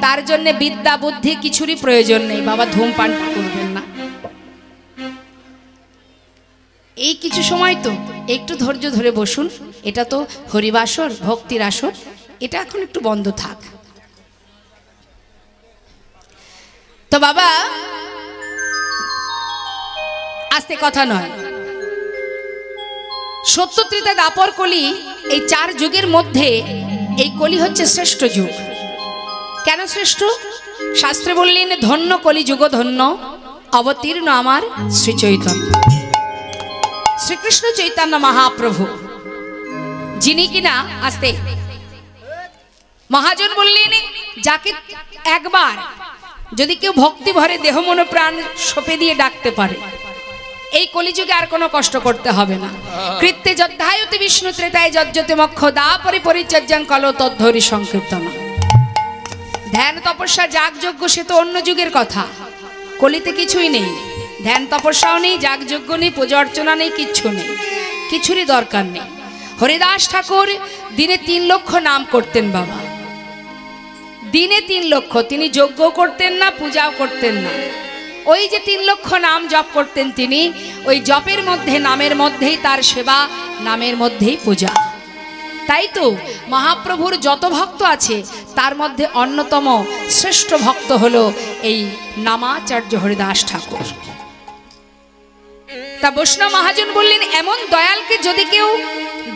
তার জন্য বিদ্যা বুদ্ধি কিছুরই প্রয়োজন নেই। বাবা ধূমপান করবেন না, এই কিছু সময় তো একটু ধৈর্য ধরে বসুন, এটা তো হরিবাসর ভক্তির আসর, এটা এখন একটু বন্ধ থাক। তো বাবা আস্তে কথা নয়। সত্য, ত্রেতা, দ্বাপর, কলি, এই 4 যুগের মধ্যে এই কলি হচ্ছে শ্রেষ্ঠ যুগ। কেন শ্রেষ্ঠ? শাস্ত্রে বললেন, ধন্য কলি যুগ ধন্য, অবতীর্ণ আমার শ্রী চৈতন্য, শ্রীকৃষ্ণ চৈতন্য মহাপ্রভু, যিনি কিনা আস্তে মহাজন বললেন, যাকে একবার যদি কেউ ভক্তি ভরে দেহ মন প্রাণ সঁপে দিয়ে ডাকতে পারে, এই কলিযুগে আর কোনো কষ্ট করতে হবে না। কৃত্যে যদ্ধায়তে বিষ্ণু ত্রেতায় যজ্জতে মক্ষ দাপরি পরিচর্যাং কলো তদ্ধরি সংকীর্তন। ধ্যান তপস্যা যাগযজ্ঞ সে তো অন্য যুগের কথা, কলিতে কিছুই নেই। ধ্যান তপস্যাও নেই, যাগযজ্ঞ নেই, পূজা অর্চনা নেই, কিচ্ছু নেই, কিছুরই দরকার নেই। হরিদাস ঠাকুর দিনে 3 লক্ষ নাম করতেন বাবা, দিনে 3 লক্ষ। তিনি যজ্ঞ করতেন না, পূজাও করতেন না, ওই যে 3 লক্ষ নাম জপ করতেন তিনি, ওই জপের মধ্যে, নামের মধ্যেই তার সেবা, নামের মধ্যেই পূজা। তাই তো মহাপ্রভুর যত ভক্ত আছে তার মধ্যে অন্যতম শ্রেষ্ঠ ভক্ত হলো এই নামাচার্য হরিদাস ঠাকুর। তা বৈষ্ণব মহাজন বললেন, এমন দয়ালকে যদি কেউ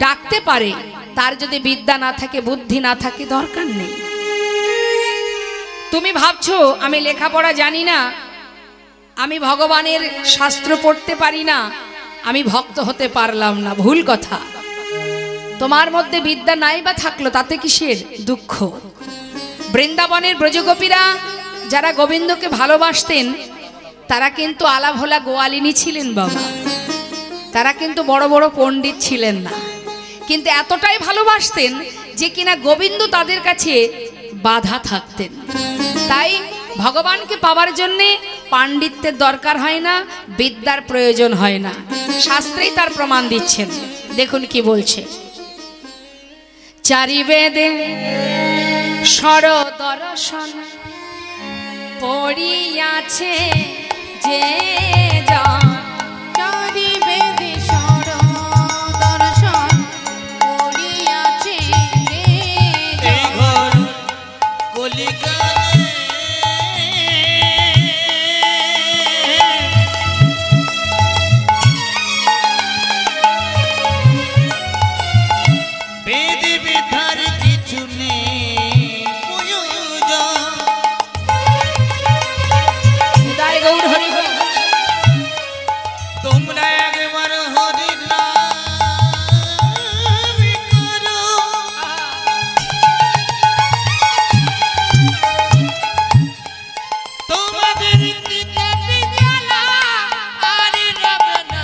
ডাকতে পারে, তার যদি বিদ্যা না থাকে, বুদ্ধি না থাকে, দরকার নেই। তুমি ভাবছো আমি লেখাপড়া জানি না, আমি ভগবানের শাস্ত্র পড়তে পারি না, আমি ভক্ত হতে পারলাম না, ভুল কথা। তোমার মধ্যে বিদ্যা নাই বা থাকলো, তাতে কিসের দুঃখ? বৃন্দাবনের ব্রজগোপীরা যারা গোবিন্দকে ভালোবাসতেন, তারা কিন্তু আলাভোলা গোয়ালিনী ছিলেন বাবা, তারা কিন্তু বড় বড় পণ্ডিত ছিলেন না, কিন্তু এতটাই ভালোবাসতেন যে কিনা গোবিন্দ তাদের কাছে বাধা থাকতেন। তাই ভগবানকে পাওয়ার জন্যে পাণ্ডিত্যের দরকার হয় না, বিদ্যার প্রয়োজন হয় না, শাস্ত্রেই তার প্রমাণ দিচ্ছেন। দেখুন কি বলছে, চারি বেদে সর দর্শন পড়িয়াছে যে জন, চারি বেদে সর দর্শন পড়িয়াছে যে এই ঘর কলিকালে বেদি বিধার কিছু নেই প্রয়োজন। হৃদয় গৌর হরি হরি। তোমরা একবার হরি নাম করো, তোমাদের কিতাবে জ্বালা আর রবে না।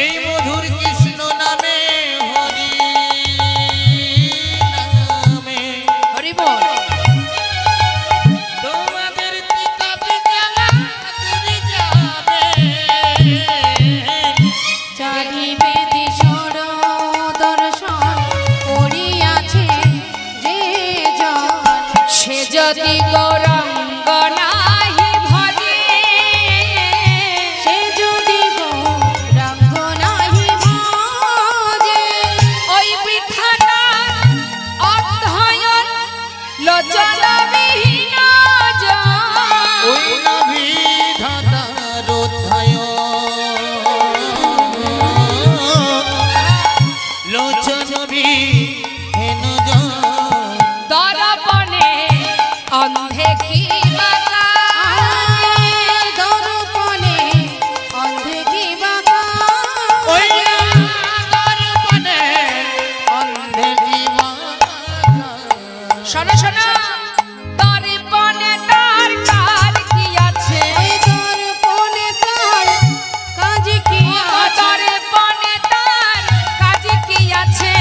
এই মধুর কৃষ্ণ নামে, হরি নামে হরি বল। তোমাদের কিতাবে জ্বালা দূরে যাবে। চারি বেদে সর দর্শন পড়িয়াছে যে জন, সে যদি গৌরাঙ্গ নাহি ভজে, সে যদি গৌরাঙ্গ নাহি ভজে, ওই বৃথাটা অধ্যয়ন লোচনবিহীন ওই নভিধাতার অধ্যায় লোচনবিহীন দর্পণে অন্ধে কি বাতা, দর্পণে অন্ধে কি বাঁকা, ওই দর্পণে অন্ধে জীবন। শোনো শোনো, দর্পণে তার কাজ কি আছে, ওই দর্পণে তার কাজ কি আছে, দর্পণে তার কাজ কি আছে,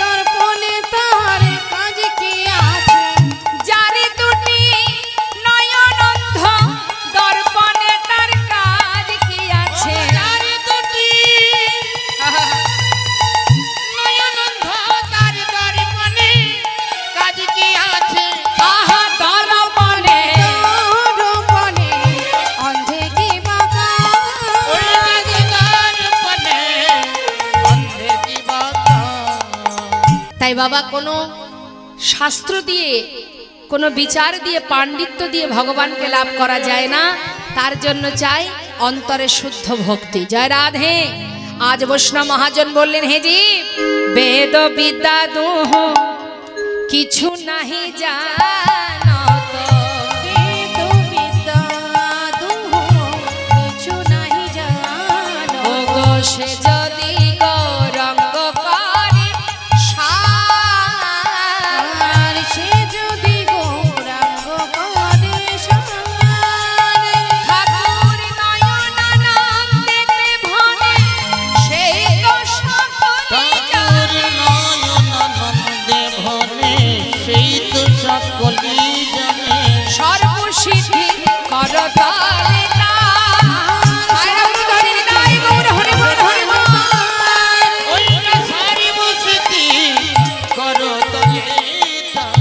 দর্পণে তার কাজ কি আছে, যারে দুটি নয়ন অন্ধ, দর্পণে তার কাজ কি আছে। চারি দুটি নয়ন অন্ধ, তার দর্পণে কাজ কি আছে। আহা দর্পণে দর্পণে অন্ধে কি বাঁকা, ওই দর্পণে অন্ধে জীবন। তাই বাবা কোনো শাস্ত্র দিয়ে কোনো বিচার দিয়ে পাণ্ডিত্য দিয়ে ভগবানকে লাভ করা যায় না, তার জন্য চাই অন্তরে শুদ্ধ ভক্তি। জয় রাধে। আজ বৈষ্ণব মহাজন বললেন, হে জীব বেদ বিদ্যা দুহ কিছু নাহি জানত, বেদ বিদ্যা দুহ কিছু নাহি জানো। ওগো সে যদি গৌরঙ্গ করে সার, আর সে যদি গৌরাঙ্গ করে সার, ঠাকুর নয়নানন্দেতে ভরে সেই তো সকলেই জানে। নয়নানন্দে ভরে সেই তো সকলেই জানে। সর্বসিদ্ধি করতালে তার। হরি হরি গৌর হরি বল হরি বল। ওই না সারি বসতি করো তলে তার।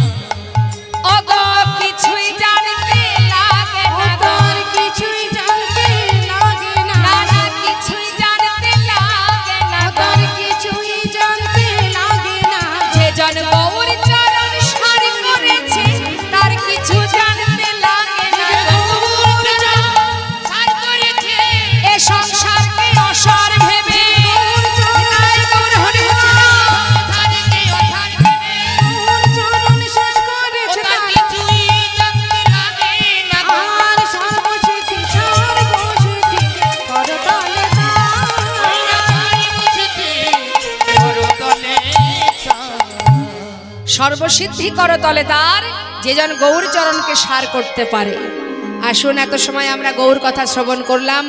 ওগো কিছুই জানতে লাগে ও না, তার কিছুই জানতে লাগে না। না না কিছুই জানতে লাগে না, ও তার কিছুই জানতে লাগে না। যে জন গৌর চরণ সার করেছে তার কিছু জানতে লাগে না। সার করেছে এ সংসারকে অসার ভেবে নিতাই গৌর হরি বল। সারকে অসার ভেবে ওর চরণ শেষ করেছে ওটা তার। কিছুই জানতে লাগে না। আর সর্বসিদ্ধি সর্বসিদ্ধি করতালে তার। ওই না সারি বসতি করো তলে তার। সর্বসিদ্ধি করতলে তার, যে জন গৌর চরণকে সার করতে পারে। আসুন, এত সময় আমরা গৌর কথা শ্রবণ করলাম,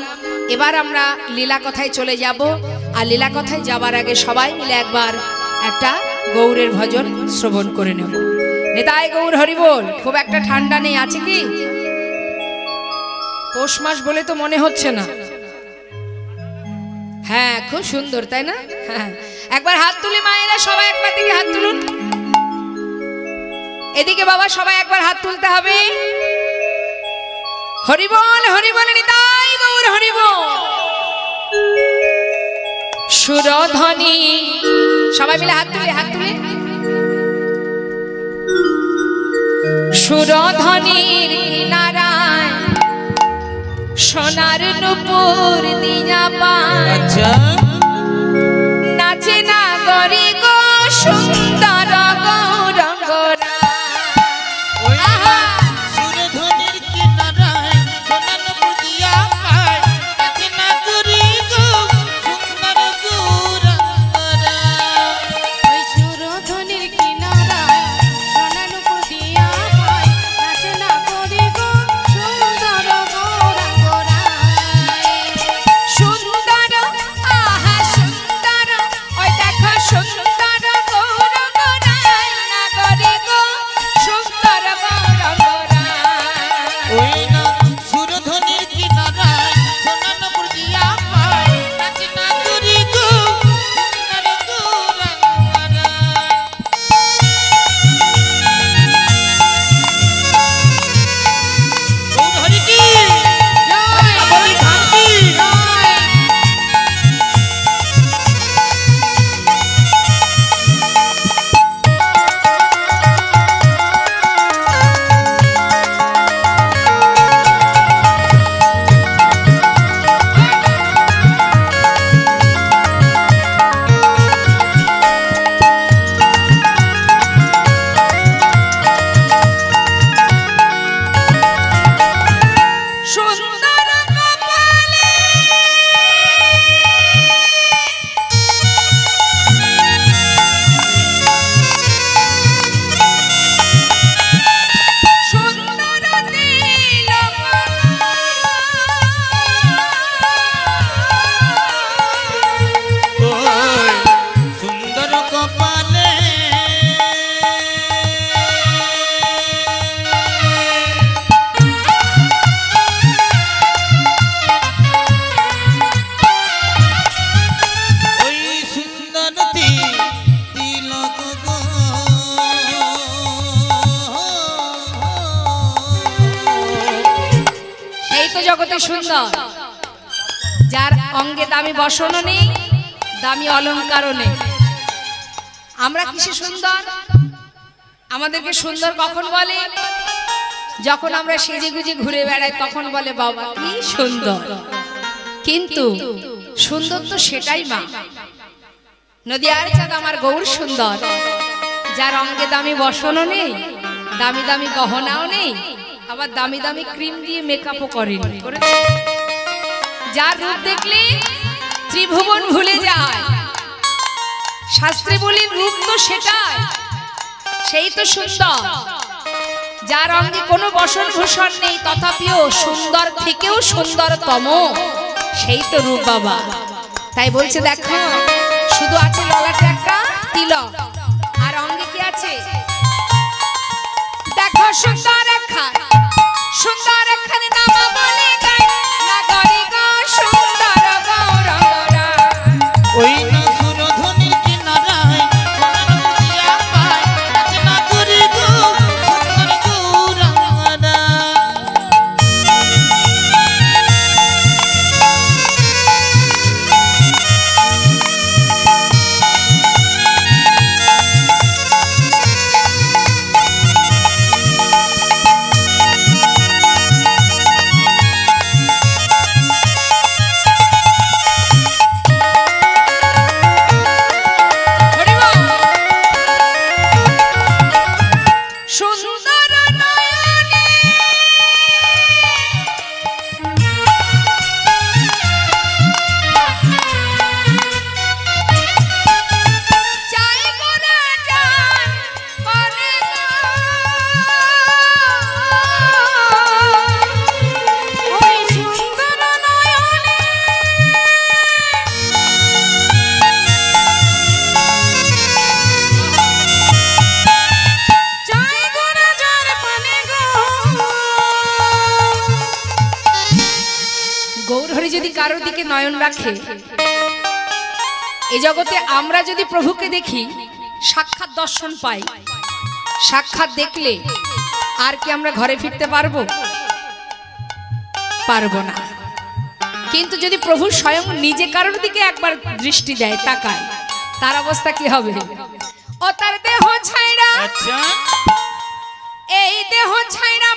এবার আমরা লীলা কথায় চলে যাব। আর লীলা কথায় যাবার আগে সবাই মিলে একবার একটা গৌরের ভজন শ্রবণ করে নেব। নিতাই গৌর হরি বল। খুব একটা ঠান্ডা নেই, আছে কি? পৌষ মাস বলে তো মনে হচ্ছে না। হ্যাঁ, খুব সুন্দর, তাই না? হ্যাঁ, একবার হাত তুলে মায়েরা সবাই একবার দিকে হাত তুলুন। এদিকে বাবা সবাই একবার হাত তুলতে হবে। হরি বল নিতাই গৌর হরি বল। সুরধ্বনি সবাই মিলে হাত তুলে সুরধ্বনির কিনারায় সোনার নূপুর দিয়া পায়, আচ্ছা নাচে না গরি গো সুন্দর গৌরঙ্গরা। ওই সুরধ্বনির কিনারায় সোনার বুদিয়া পায়, নাচে না গরি গো সুন্দর গৌরাঙ্গরা। ওই সুরধ্বনির কিনারায় সোনার পুদিয়া পায়, নাচে না করি গো সুন্দর গৌরাঙ্গরায়। সুন্দর আহা সুন্দর, ওই দেখো সুন্দর গৌরঙ্গরায়, না গরি গো সুন্দর গৌরঙ্গরায়। ওই না সুরধ্বনির কিনারায় সোনার বুদিয়া পায়, নাচে না গরি গো সুন্দর গৌরাঙ্গরা। গৌর হরি কি বলি ধাম কি। সুন্দর কপালে সুন্দর তিলক, ওই সুন্দর কপালে ওই সুন্দর তিলক গো। এই তো জগতে সুন্দর, যার অঙ্গে দামি বসনও নেই, দামি অলঙ্কারও নেই। আমরা কিসে সুন্দর? আমাদেরকে সুন্দর কখন বলে? যখন আমরা সেজে গুজে ঘুরে বেড়াই তখন বলে বাবা কি সুন্দর। কিন্তু সুন্দর তো সেটাই মা। নদিয়ার চাঁদ আমার গৌর সুন্দর, যার অঙ্গে দামি বসনও নেই, দামি দামি গহনাও নেই, আবার দামি দামি ক্রিম দিয়ে মেকআপও করেনি, করেছে। যার রূপ দেখলে ত্রিভুবন ভুলে যায়। শাস্ত্রে বলি রূপ তো সেটাই, সেই তো সুন্দর। যার অঙ্গে কোনো বসন ভূষণ নেই তথাপিও সুন্দর থেকেও সুন্দরতম, সেই তো রূপ বাবা। তাই বলছে দেখো, শুধু আছে ললাটে একটা তিলক, আর অঙ্গে কি আছে? দেখো সুন্দর রেখা, সুন্দর রেখার নাম বলে গায় নাগরি গো সুন্দর গৌররা। ওই না সুরধনির কিনারায় সোনার নদিয়া পায় নাচে না করি গো সুন্দর গৌররা। যদি কারোর দিকে নয়ন রাখে, এই জগতে আমরা যদি প্রভুকে দেখি, সাক্ষাৎ দর্শন পাই, সাক্ষাৎ দেখলে আর কি আমরা ঘরে ফিরতে পারবো? পারবো না। কিন্তু যদি প্রভু স্বয়ং নিজে কারোর দিকে একবার দৃষ্টি দেয়, তাকায়, তার অবস্থা কি হবে? ও তার দেহ ছাইরা, আচ্ছা এই দেহ ছাইরা